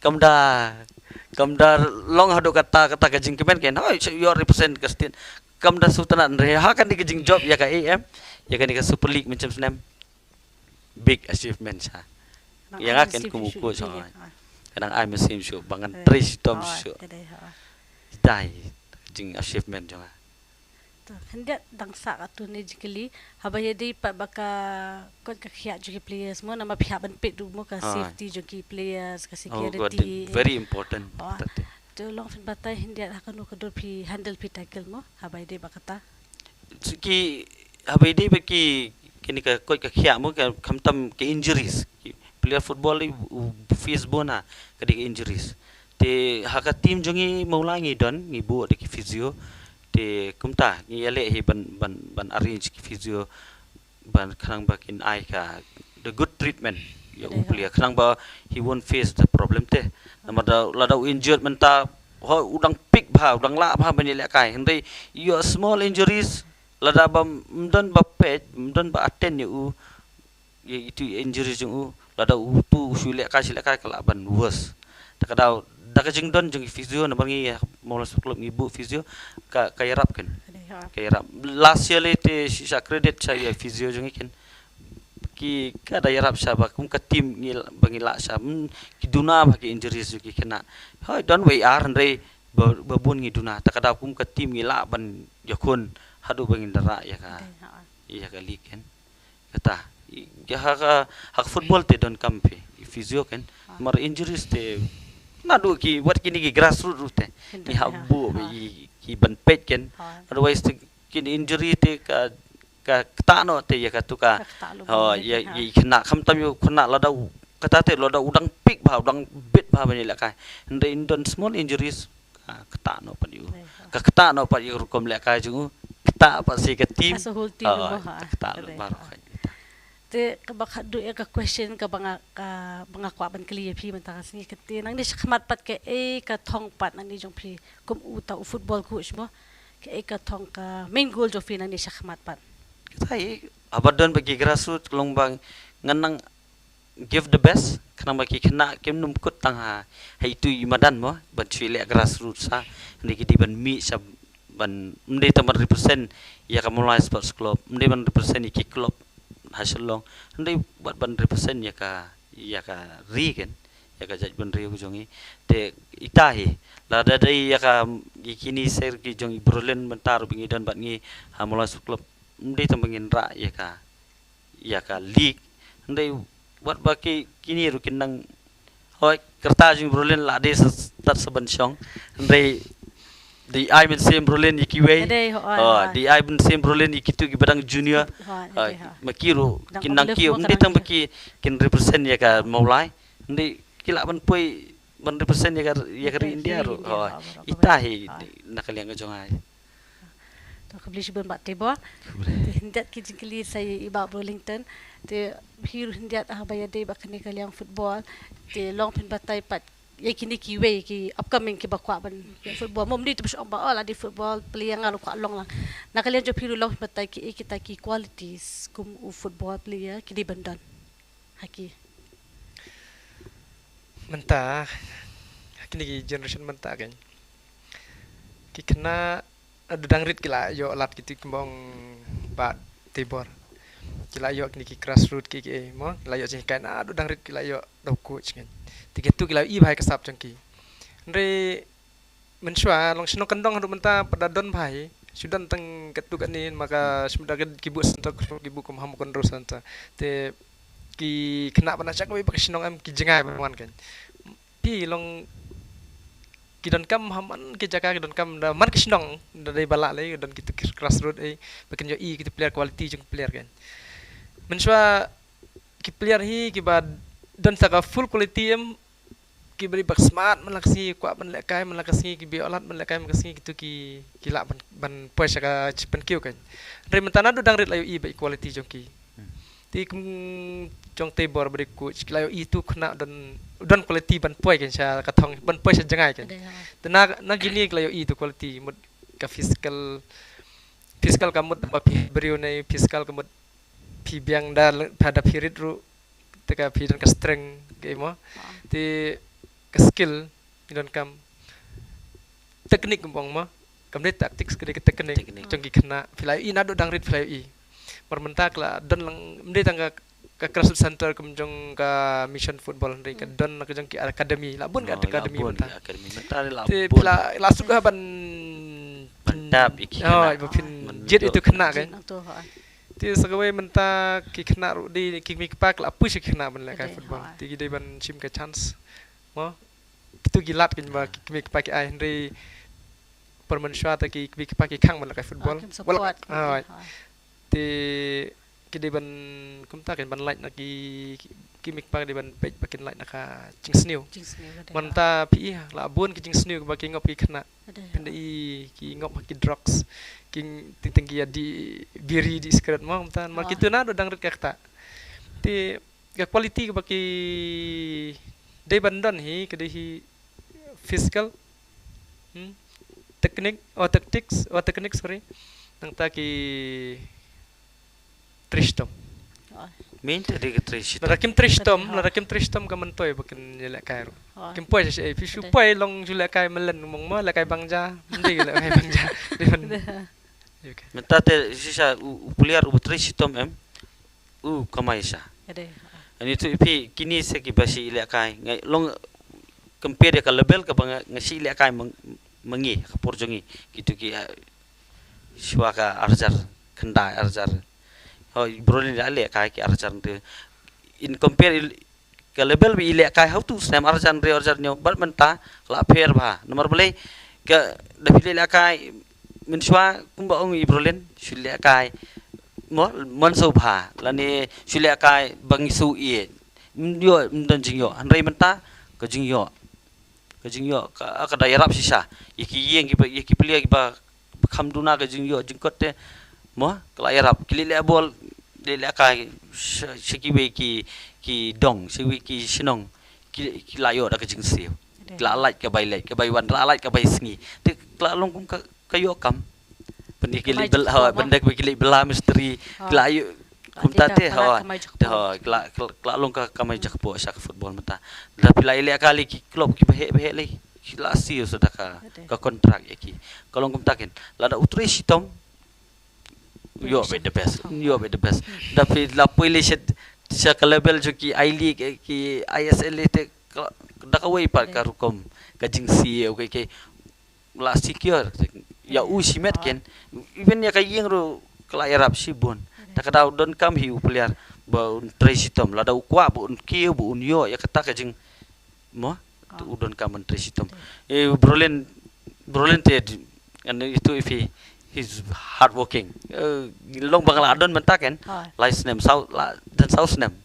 kamda long hado kata kajing kemen ken oh you represent kastin kamda sultanat reha kan di kajing job ya ka AM ya kan di Super League macam senam big achievement sa yang akan kumuku so kadang I mesin show bangan tris tom show dai kajing achievement jonga hendak dangsa atu ni jikali habaya di pa baka kot ka khia juki players mo nama pihak ban pet mo ka safety juki players ka security very important to long fin batai hendak akan ko dor pi handle pi tackle mo habaya di bakata ki habaya di baki kini ka kot ka khia mo ka khamtam ke injuries player football face bona ka di injuries te haka team jongi maulangi don ngibu de ki physio te kumta ni yale hi ban arrange physio ban khanang ba kin ai ka the good treatment ya uplia khanang ba he won't face the problem te namada lada injured menta ho udang pick ba udang la ba ban le kai hendai you small injuries lada ba mdon ba pet mdon ba attend you itu injuries jung lada tu sule ka sile ka kala ban worse takadau dak jeng don jeng physio na bangi molas klub ibu physio ka kayarap kan kayarap last year te sisa credit saya physio jeng ikan ki ka dayarap sa ba kum ka team ni bangi la sa ki duna ba ki injuries ki kena hoy don we are ndre babun ngi duna takada kum ka team ni la ban yakun hadu bangi dara ya ka iya ka liken kata ya hak football te don kampe physio kan mar injuries te nadu ki wat kini ki grassroots rute ni habu ki ban pet ken otherwise kini injury te ka tano te ya ka tu ka oh ya kena khamtam yu khona lada kata te lada udang pick ba udang bit ba bani la kai and in small injuries ka tano pa yu ka tano pa yu kom la kai ju ta pa si ka team as a whole team ta baro kai te kabak do ka question ka banga kwa ban kli phi man ta singi kete nang ni khmat pat ke ka thong pat nang ni jong phi kum uta football coach mo ke ka thong ka main goal jo phi nang ni khmat pat tai abadon bagi grassroots longbang nganang give the best kanang bagi kena kem num kut tang ha itu imadan mo ban chile grassroots sa ni ki ban mi sa ban mde tamar represent ya ka mulai sports club mde ban represent ki club hasil long ndai buat ban represent ya ka ri kan ya ka jaj ban ri jongi te itahi la da dai ya ka kini ser ki jongi Berlin mentar bingi dan bat ngi hamula club ndai tambangin ra ya ka league ndai buat baki kini rukin nang hoi kerta jong Berlin la de tat saban syong ndai di ai ben sem Berlin ikiwe di ai ben sem Berlin ikitu ki badang junior makiru kinang kiu ndi tang baki kin represent ya ka maulai ndi kila ban poi ban represent ya ka India ro itahi nakaliang ka jongai to kabli sibon bat tebo hindat ki jingkli saya iba Burlington te hiru hindat habaya de bakani kaliang football te long pin batai pat kini ki way ki upcoming ki bakwa ban football mom di tu ba ala di football player ngalu kwa long lang nakalian jo piru long batai ki kita ki qualities kum football player ki di bandan haki menta kini ki generation menta kan ki kena ada dangrit kila yo lat gitu kembang bat tibor kila yo kini ki grassroots ki mo la yo sing kan ada dangrit kila yo do coach kan tiga tu kila i bahai kasap jangki re mensua long sino kendong hadu menta pada don bahai sudan teng ketu kanin maka sebenarnya kibu sentak kibu kum ham kon ro santa te ki kena panacak we pak sinong am ki jengai man kan pi long ki don kam haman ki jaka ki don kam da man ki sinong dari balak le don kitu grassroots bakin yo i kitu player quality jeng player kan mensua ki player hi ki bad dan saka full quality ki beri bak smart malaksi kwa ban lekai malaksi ki biolat ban lekai malaksi gitu ki lak ban poy saka chipen kiu kan re mentana do dang rit layu i ba quality jongki ti kum jong te bor beri coach layo itu kena dan quality ban poi kan sha katong ban poi sa jangai kan tena na gini layo itu quality mud ka fiscal kamut ba beriu nei fiscal kamut pi biang da pada pirit ru teka pi dan ka strength ke mo ti ka skill dan kam teknik bang mo kam ni taktik sekali teknik jong ki kena filai i na do dang rit filai i permentak lah dan lang mende tangga ka Grassroots Center kumjong ka Mission Football ndai ka don ka jong ki academy la bun ka academy menta te pila la suga ban mantap iki ibu pin jet itu kena kan te sagawe menta ki kena di ki mi pak la push kena ban la ka football ti gi dai ban chim ka chance mo itu gilat kan ba ki mi pak ai ndai permensyua ta ki mi pak ki khang ban la ka football wala ti kidi ban kumta kan ban light na ki mik pa di ban page pakin light na ka jing snew manta pi la bun ki jing snew ba ki ngop ki khana pendai ki ngop ki drugs ki tinggi ya di biri di skret mo mta mar ki tuna do dang ret ka ta ti ka quality ba ki de ban don hi ki hi physical techniques sorry nang ta ki Tristom. Minta dia Tristom. Larakim Tristom ka mentoy bakin jela kairo. Kim poy sa fi supay long jela kay melen mong mo la kay bangja. Hindi la kay bangja. Menta te sisa upuliar u Tristom kamay sa. Ani tu ipi kini se ki basi ila kay ngai long compare ka level ka bang ngasi ila kay mangi ka porjongi gitu ki swa ka arjar kenda arjar brolin ale kai ki arjan de in compare ke level bi ile kai how to snam arjan re arjan nyo bar menta la fair ba nomor bele ke da bi ile kai min swa kumba ong i brolin shule kai mo mon so ba la ni shule kai bang su i yo dan jingyo han re menta ke jingyo ka da yarap sisa yiki yeng ki plia ki ba khamduna ke jingyo jingkot te mo kala yarap kilile bol de la kai shikiwe ki dong shiwi ki shinong ki layo da ka jing siu la light ka bai wan la light ka bai sngi te kla long kum kayo kam pendi kili bel ha benda ki kili bela misteri layo kum ta te ha te ha kla long ka kamai jak po sak football mata la pila ile kali ki klub ki behe le ki la siu sudah ka kontrak ki kalau kum takin la da utri sitom you are the best tapi la pili sa ka level jo ki I league ki ISL te da ka wei par ka rukom ka jing si ke la secure ya simet ken even ya ka yeng ro kala yarap sibon ta ka daw don kam hi upliar ba tresitom la daw kwa bu ki bu yo ya kata ka jing mo udon kam tresitom brolin te and itu ifi he's hard working long bang la don mentak kan lies name dan south name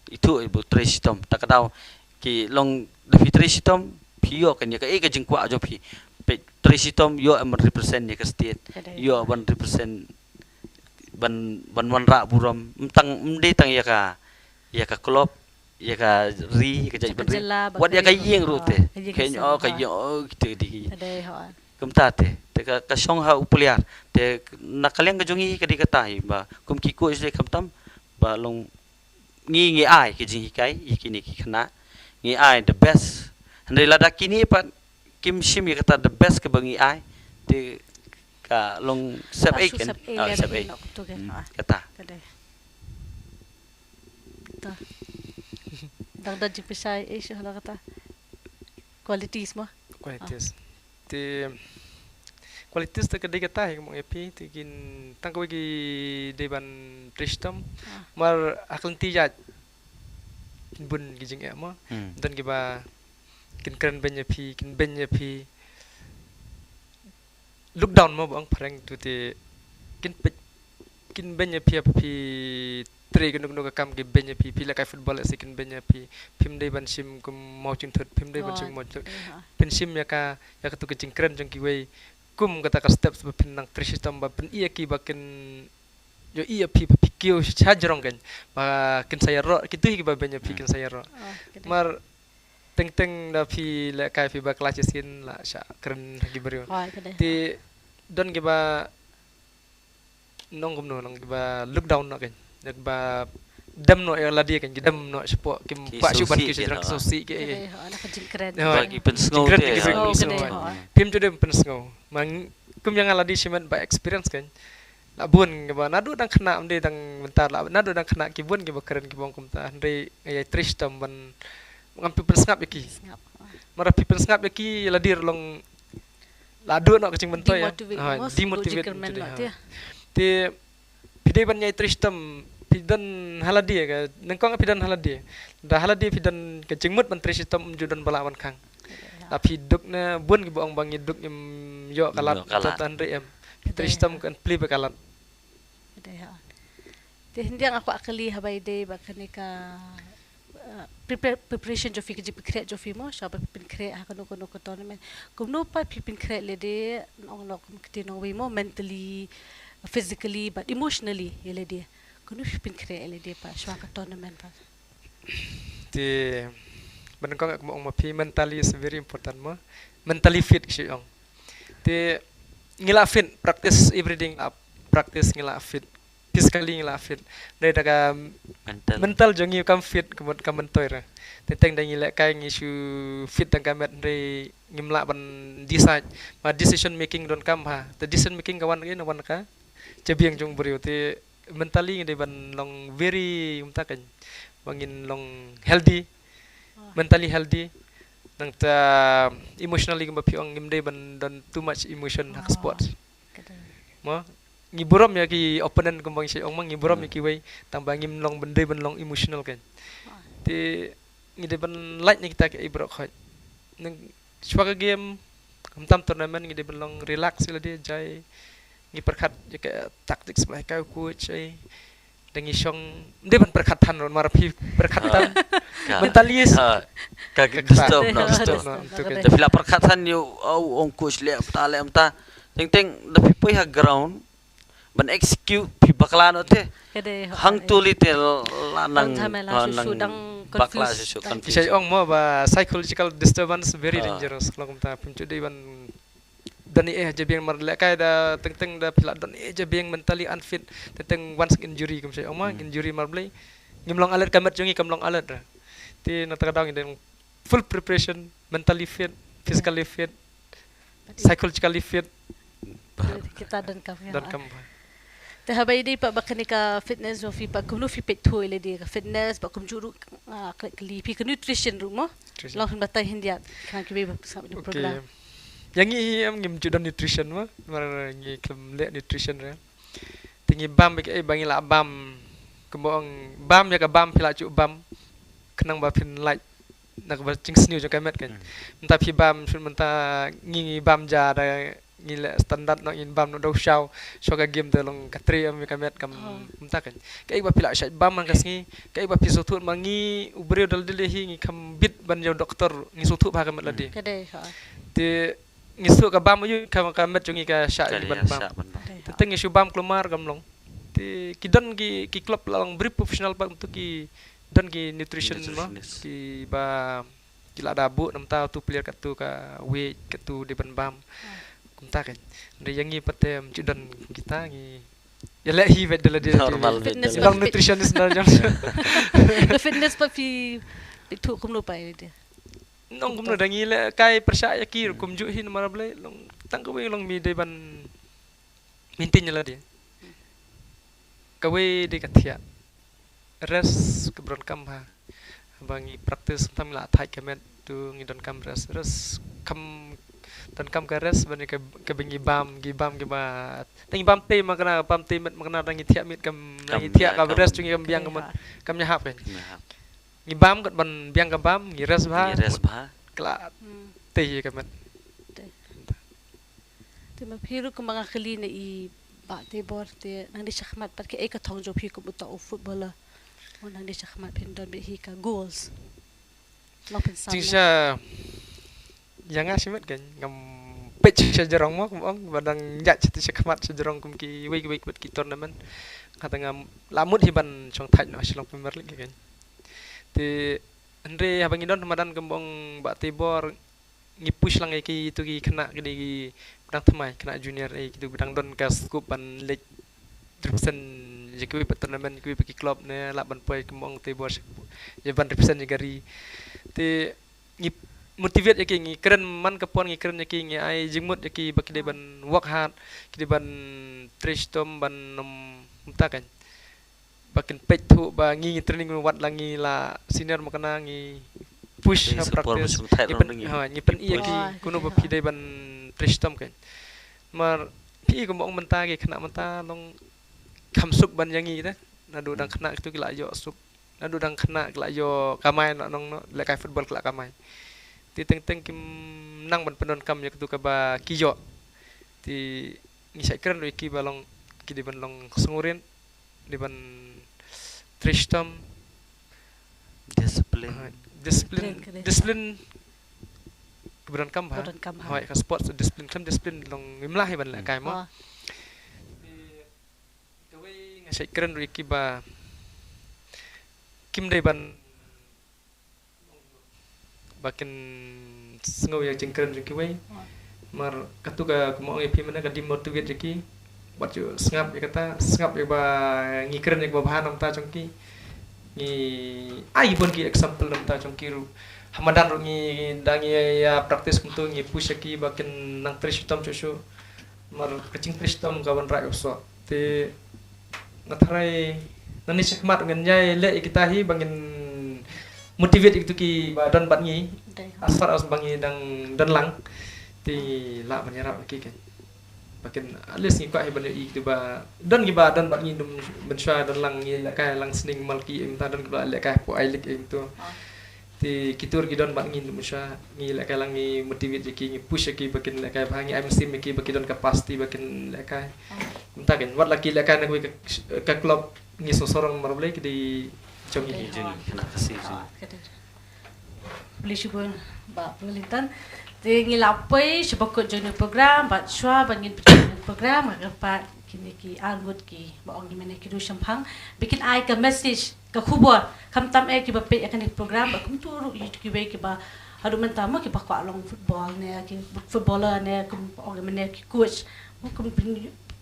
itu ibu Tristom tak tahu ki long the Tristom pio kan ya ka ka jingkwa jo pi Tristom yo am represent ya ka state yo ban represent ban ra buram tang mde tang ya ka klub ya ka ri ka jadi wat ya ka yeng rute kenyo ka yo gitu di kumtate te ka song ha upuliar te nakaliang ka jongi ka di katai ba kum ki ko isle kamtam ba long ngi ai ki jing kai ikini ki khana ngi ai the best ndai lada kini pa kim shim ya kata the best ka bangi ai te ka long sep ai kan sep ai kata dang da jipisai sih kata qualities mo te kualitas ta kadai kata hai mo epi tikin tangko gi deban Tristom mar aklanti ja bun gi jing mo dan gi ba kin kran benya pi look down mo bang parang tu te kin benya pi tre kin no kam gi benya pi la kai football se kin benya pi phim dei ban sim kum mau chin thut phim dei ban sim mo pin sim ya ka tu ke jing kran jong gi wei kum kata ka steps ba pin nang Tristom ba pin iya ki ba kin yo iya pi skill hajrong kan ba kin saya ro kitu hi ba banyak pi kin saya ro mar teng da pi la kai pi ba kelas sin la sha keren gi brio ti don gi ba nong gum no nong gi ba look down no kan ba dam no la dia kan dam no sepo kim pa syuban ki sedrak sosi ke anak jingkren bagi pensngau pim jude pensngau mang kum yang ala di simen ba experience kan la bun ke ba nadu dang kena amde dang bentar la nadu dang kena ki bun ki ba keren ki bong kum ta andre ay tristam ban ngampi pensngap ki mara pi pensngap ki la dir long la do no kecing bentoy ya demotivate ti pide ban nyai tristam pidan haladi ka nengkong pidan haladi da haladi pidan kecingmut menteri sistem judan balawan kang tapi dukna bun ki boong bangi duk im yo kalat tatan re em menteri sistem kan pli bekalat te hindi ang ako akali habay day bakani ka preparation jo fi ki pikre jo fi mo sha pa pin kre ha kono ko tournament kumno pa pin kre le de nong nok kiti nong wi mo mentally physically but emotionally yele de kuno pin kre ele de pa shwa ka tournament pa ti benengkong ak mo pi mentally is very important mo mentally fit shi ong ti ngila fit practice everything up practice ngila fit physically ngila fit dai daga mental jongi kam fit kemot kam mentoy ra ti teng dang ngila kai ngisu fit dang kamet dai ngimla ban decide ma decision making don kam ha the decision making kawan ke wan ka cebiang jong brio ti mentally ngi ban long very umtakan bangin long healthy mentally healthy nang ta emotionally ngam pi ong ngimde ban don too much emotion hak sports mo ngiburam ya ki opponent kumbang si ong mang ngiburam ki way tambah ngim long bende ban long emotional kan ti ngide ban like ni kita ke ibro khot nang swaga game kamtam tournament ngide ban long relax la dia jai ngi perkhat ke taktik sebelah kau coach ai dengi syong dia ban perkhatan ron mar pi perkhatan mentalis ka stop no tapi la perkhatan yo ong coach le ta le amta teng lebih pi ha ground ban execute pi baklano te hang tuli te lanang bakla su confuse ong mo ba psychological disturbance very dangerous kalau kumta pincu de ban dan je biang mar le kai da teng da pila dan je biang mentally unfit teng once injury kum sai oma injury mar blai ngimlong alert kamet jongi kamlong alert ti na takadang den full preparation mentally fit physically fit psychologically fit kita dan kam te habay di pa bakani ka fitness o fi pa kumno fi pet to ile di ka fitness ba kumjuru kli pi ka nutrition ru mo long batay hindi kan ki ba sa program yang ini am ngim judan nutrition ma mar ngi klem le nutrition ra tingi bam ke bangi la bam kembang bam ya ka bam pila cu bam kenang ba pin like nak ba cing sniu jo kamet kan entah pi bam sun menta ngi bam ja da ngi le standard no in bam no do shaw so ka game de long katri am kamet kam menta kan ke ba pila sha bam man kasngi ke ba pi sotut mangi ubre dal dele hi ngi kam bit ban jo doktor ngi sotu ba kamet ladi kade ha ti ngisu ka bam yu ka kamet jongi ka sha ban bam teng ngisu bam kelumar kamlong ti kidan ki club lang beri profesional pa untuk ki dan ki nutrition ma ki ba kila dabu nam ta tu player kat tu ka weight kat tu di ban bam kumta kan de yangi patem judan kita ngi ya le hi vet de la normal lang nutritionist na jang fitness pa fi itu kumno pa ide nong kumno dangi le kai persaya ki kum ju hin marable long tang ko long mi de ban maintain la dia kawe de kathia res kebron kam ha bangi practice tam la thai kemet tu ngi don kam res kam dan kam ka res bani ke bengi bam gi bam ge ba tangi bam te makna bam te met makna dangi thia mit kam dangi thia ka res tu ngi kam biang kam nya hap kan ngi bam kat ban biang ka bam ngi res ba kla te kemet te ma phiru ko mga khali na i ba te bor te nang di shakhmat pat ke ek thong jo phi ko buta o footballer on nang di shakhmat pin don be hi ka goals lo pin sam jingsa yang asimet kan ngam page sejarong mo kum badang ja chati sekmat sejarong kum ki wei bet ki tournament katanga lamut hiban chong thai no Shillong Premier League kan ti andre habang idon madan gembong ba tibor ngipush lang ki itu ki kena ki bedang thamai kena junior ki bedang don ka scoop ban league represent jeki tournament ki bagi club ne la ban poi gembong tibor je ban represent jegari ti ngip motivate yaki ngi keren man kapon ngi keren yaki ngi ai jingmut yaki baki de ban work hard ki ban trish tom ban umta kan bakin pet thu ba ngi training wat langi la senior makana ngi push practice ngi pen yaki kuno ba pi de ban trish tom kan mar pi ko mong menta ki khana menta long khamsup ban yangi da nadu dang khana itu ki la yo sup nadu dang khana ki la yo kamai no nong no le kai football ki la kamai ti teng kim nang ban penon kam yak tu ka ba kijo ti ngisai keren ro ki balong ki di ban long sungurin di ban trishtam discipline keberan kam ha hoi ka sport discipline long imlah ban la kai mo ti kawai ngisai keren ro ki ba kim de ban bakin sengau yang cengkeran jeki wei mar katuga kemo ngi mana ka dimotivate jeki buat ju sengap ya kata sengap ya ba ngikeren ya ba bahan ta jongki ngi ai bon ki example ta jongki ru hamadan ru ngi dangi ya praktis untuk ngi push ki bakin nang tristom chusu mar kecing tristom kawan ra yoso te natrai nani sekmat ngan nyai le kita hi bangin motivate itu ki badan bat ngi asfar as bangi dan lang ti la menyerap ki kan bakin alis ngi kwa ban itu ba dan gi badan bat ngi dum bensha dan lang ngi la kai lang sning malki imta dan ba la kai po ai lik itu ti kitur gi don bat ngi dum sha ngi la kai lang ngi motivate ki ngi push ki bakin la kai bangi am sim ki bakin don capacity bakin la kai imta kan wat laki la kai na ka club ngi sosorong marble ki di Jom ini kena kasih boleh cuba ba pengelintan tinggi lapai cuba kod join program ba shwa bangin program agak kini ki anggut ki ba ong gimana ki du sampang bikin ai ka message ka khubor kam tam ki ba pe akan program ba kum turu ki be ki ba hadu mentama ki ba kwa long football ne ki footballer ne kum ong gimana ki coach kum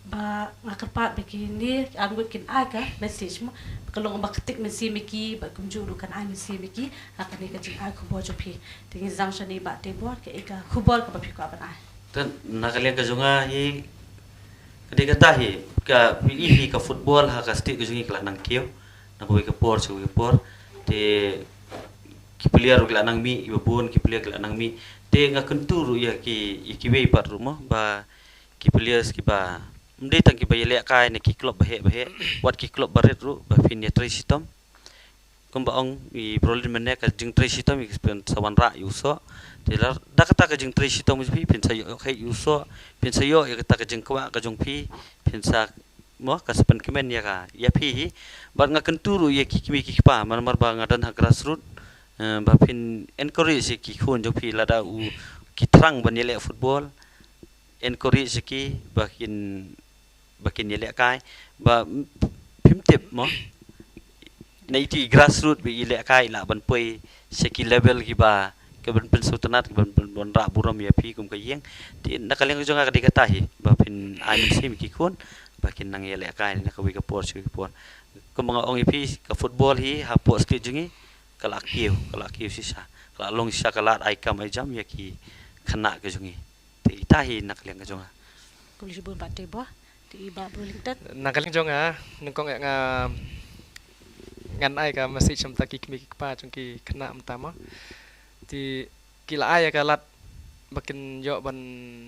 ba ngakarpat begini anggut kin aga message mo kalau ngomong ketik mesti miki ba kumjuru kan ai mesti miki akan ni kecil ai khubor jopi tinggi junction ni ba tebor ke ika khubor ka ba phi ko ban ai dan nakalian ka junga hi kadi kata hi ka pi ka football ha ka sti ka jungi kala nang kio na ko ka por chu por te ki player kala nang mi ibon ki player kala nang mi te nga kenturu ya ki wei pat rumo ba ki players ki ba mde tang ki bayele kai ne ki club bahe wat ki club baret ru ba fin ya trisitom kum ba ong i problem ne ka jing trisitom i spend sawan ra yuso te la da kata ka jing trisitom pi pin sa yo khai yuso pin sa yo ya kata ka jing kwa ka jong pi pin sa mo ka spend kemen ya ka ya pi ba nga kenturu ya ki kimi ki pa mar ba nga dan ha grassroot ba fin encourage ki khon jong pi la da u ki trang ban yele football encourage ki bakin yele kai ba phim tip mo nei ti grassroot bi yele kai la ban poi seki level ki ba ke ban pen sultanat ban ra buram ya pi kum ka yeng ti nakaleng jo nga kadikata hi ba pin ai sim ki kon bakin nang yele kai na ka wi ka por chu por ko mga ong ipi ka football hi ha po ski jungi kala kiu sisa kala long sisa kala ai kam ai jam ya ki khana ka jungi ti tahi nakaleng ka jo nga ko li bon ba tebor iba Burlington nakaling jong nungkong nga ngan ai ka message samta ki kimi pa chung ki kena amtama ti kila ai ka lat bakin yo ban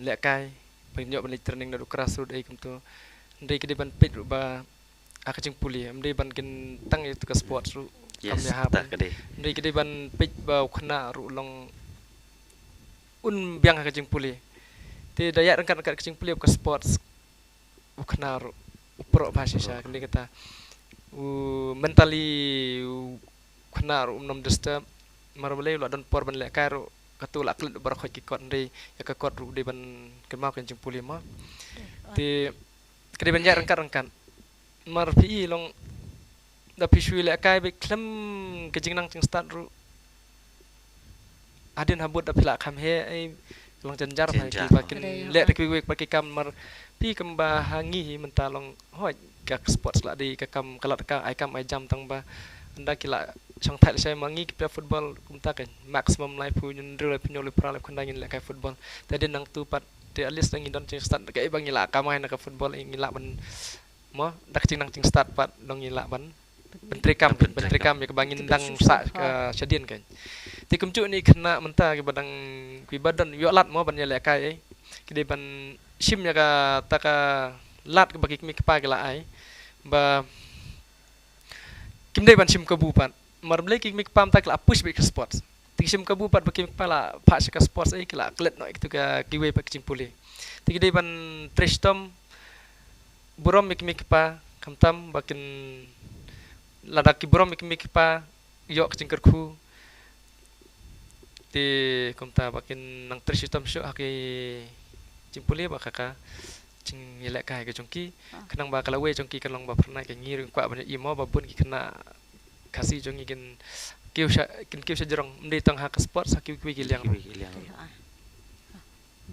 lekai bakin yo ban training na grassroot ai kum to ndai ki ban pit ba aka chung puli ndai ban kin tang itu ka sports ru kam ya ha ndai ki ban pit ba khna ru long un biang aka chung puli ti daya rangkat ka chung puli ka sports uknar pro bahasa kini kata mentally uknar nom disturb marbalai lo don por ban le karo katu la klit bar khoi ki kot ndai ya ka kot ru de ban kan mau kan jing puli ma ti kede ban ya rangkat mar pi long da pi shui le kai be klem ke jing nang jing start ru adin habut da pila kham he ai long janjar ma ki pakin le ki wek paki kam mar pi kam ba hangi menta long hoi ka sports la di ka kam kalat ka ai kam ai jam tang ba anda kila chang thai sai mangi ki football kum ta kan maximum life pu nyun ru pu nyol pra la khon dangin le kai football tadi nang tu pat te at least nang don ching start ka bang ila ka mai na ka football ila ban mo dak ching nang ching start pat dong ila ban Menteri Kam ya kebangin dang sa ka syadin kan ti kumcu ni kena menta ke badang ki badan yo lat mo ban le kai ai ki de ban sim ya ka ta ka lat ke bagi mi pa ke la ai ba kim de ban sim ka bu pat mar ble ki mi pam ta ka push big sports ti sim ka bu pat bagi pa la pa ka sports ai ke la klet no itu ka ki we pa ki puli ti de ban tristom burom mi pa kamtam bakin lada ki brom mi pa yok cingker khu ti komta bakin nang tristom syo aki cimpuli ba kaka cing yelek kai ke jongki kenang ba kala we jongki kan long ba pernah ke ngir kwa ban imo ba bun ki kena kasih jongi kin kiu sya jerong mdi tang ha ka sport sa kiu ki liang beli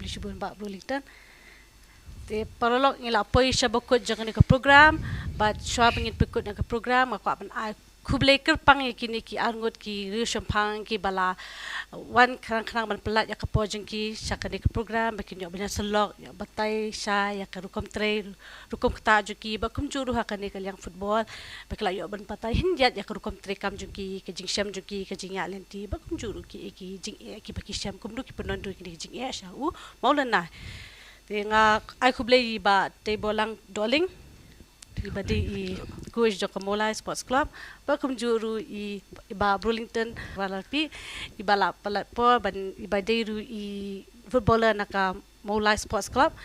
shibun ba Burlington te parolog ngila poi sya bokut jangan ke program bat sya pengin pekut ke program aku apan ai kublai kerpang kini ki arngot ki risham pang ki bala wan kerang ban pelat ya ke pojeng ki sya ke program bakin yo banyak selok ya batai sya ya ke rukom tre rukom kta juki bakum juru ha ke liang football bakla yo ban patai hinjat ya ke rukom tre kam juki ke jing syam juki ke jing ya lenti bakum juru ki jing ki baki syam kum du ki penondu ki jing ya sya maulana Tengah aku beli ba table lang doling iba di coach jo Kamola Sports Club ba kum juru iba Burlington walapi iba la palat po ban iba deru footballer naka Mola Sports Club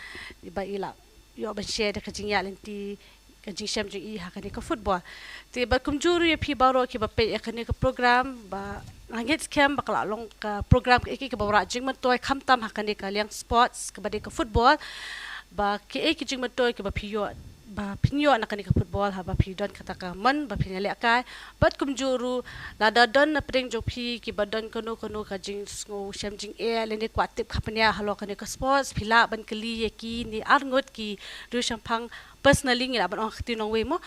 iba ila yo ban share ka jingya lenti ka jingsam jing hakani ka football ti ba kum juru pi baro ki ba pe yakani ka program ba Angit kem bakal long ke program ke bawa jing mentoy kamtam hakani ka liang sports ke bade ke football ba ke jing mentoy ke ba pinyo anak ni ke football ha ba pidon kata ka man ba pinale kai bat kum juru la da don na pring jo pi ki badon kono ka jing ngo sham jing lende kwatip khapnya halo ka ni ke sports pila ban keli ki ni arngot ki ru shampang personally ngira ban ong tinong we mo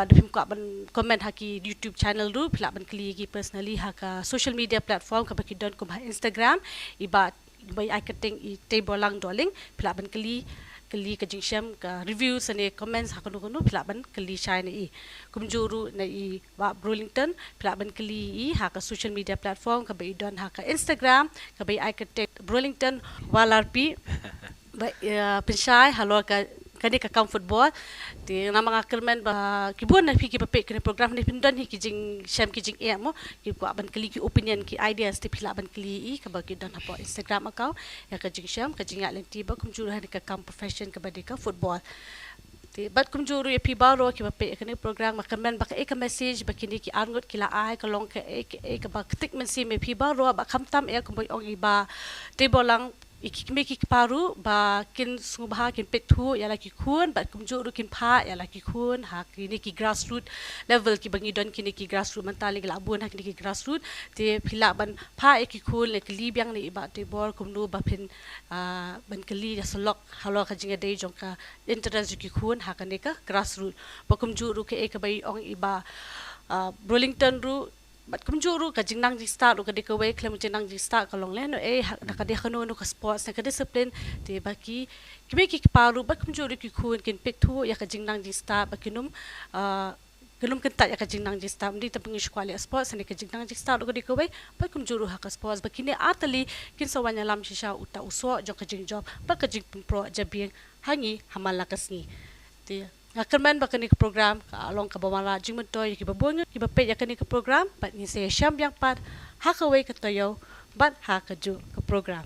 depim ko ban comment ha ki YouTube channel ru pila ban kli ki personally ha ka social media platform ka baki don ko ha Instagram iba I keting I table lang doling pila ban kli ka jingsham ka reviews ane comments ha kono pila ban kli shine I kumjuru na I wa Burlington pila ban kli ha ka social media platform ka bai don ha ka Instagram ka bai I keting Burlington walarpi ba pensai halo ka kani ka kam football ti na mga kermen ba kibun na piki pape kini program ni pindan hi kijing sham kijing mo ki ko ban kli ki opinion ki ideas ti pila ban kli ka ba kidan ha po Instagram account ya ka jing sham ka jing alen ti ba kum juru ha ka kam profession ka ba ka football ti bat kum juru ya pi baro ki pape kini program ma kermen ba ka message ba kini ki arngot kila ai ka long ka ba ketik men si me pi baro ba kam tam kum boy ong iba ti bolang ikimeki paru ba kin sungbaha kin petu ya laki kun ba kumjuru kin pa ya laki kun ha kini ki grassroot level ki bangi don kini ki grassroot mentali labun ha kini ki grassroot te pila ban pa ki kun le kli biang ni ba te bor kumnu ba pin ban kli ya selok halo ka jinga dei jong ka interest ki kun ha kani ka grassroot ba kumjuru ke ka bai ong iba Burlington ru bat kumjuru ka jingnang jing start ka dikwe klem jingnang jing start ka long le no ka de khano no ka sports na ka discipline te baki kimi ki paru bat kumjuru ki kun kin pick thu ya ka jingnang jing start bakinum gelum kenta ya ka jingnang jing start ndi ta pengi skwali sports ne ka jingnang jing start ka dikwe bat kumjuru ha ka sports bakini atali kin sawanya lam shisha uta uso jo ka jing job ba ka jing pro jabing hangi hamala kasni te Akan ba kani ke program ka along ka bawala jing mentoy ki babunyo ki bape ya kani ke program bat ni se syam yang pat ha ka we ka toyo bat ha ka ju ke program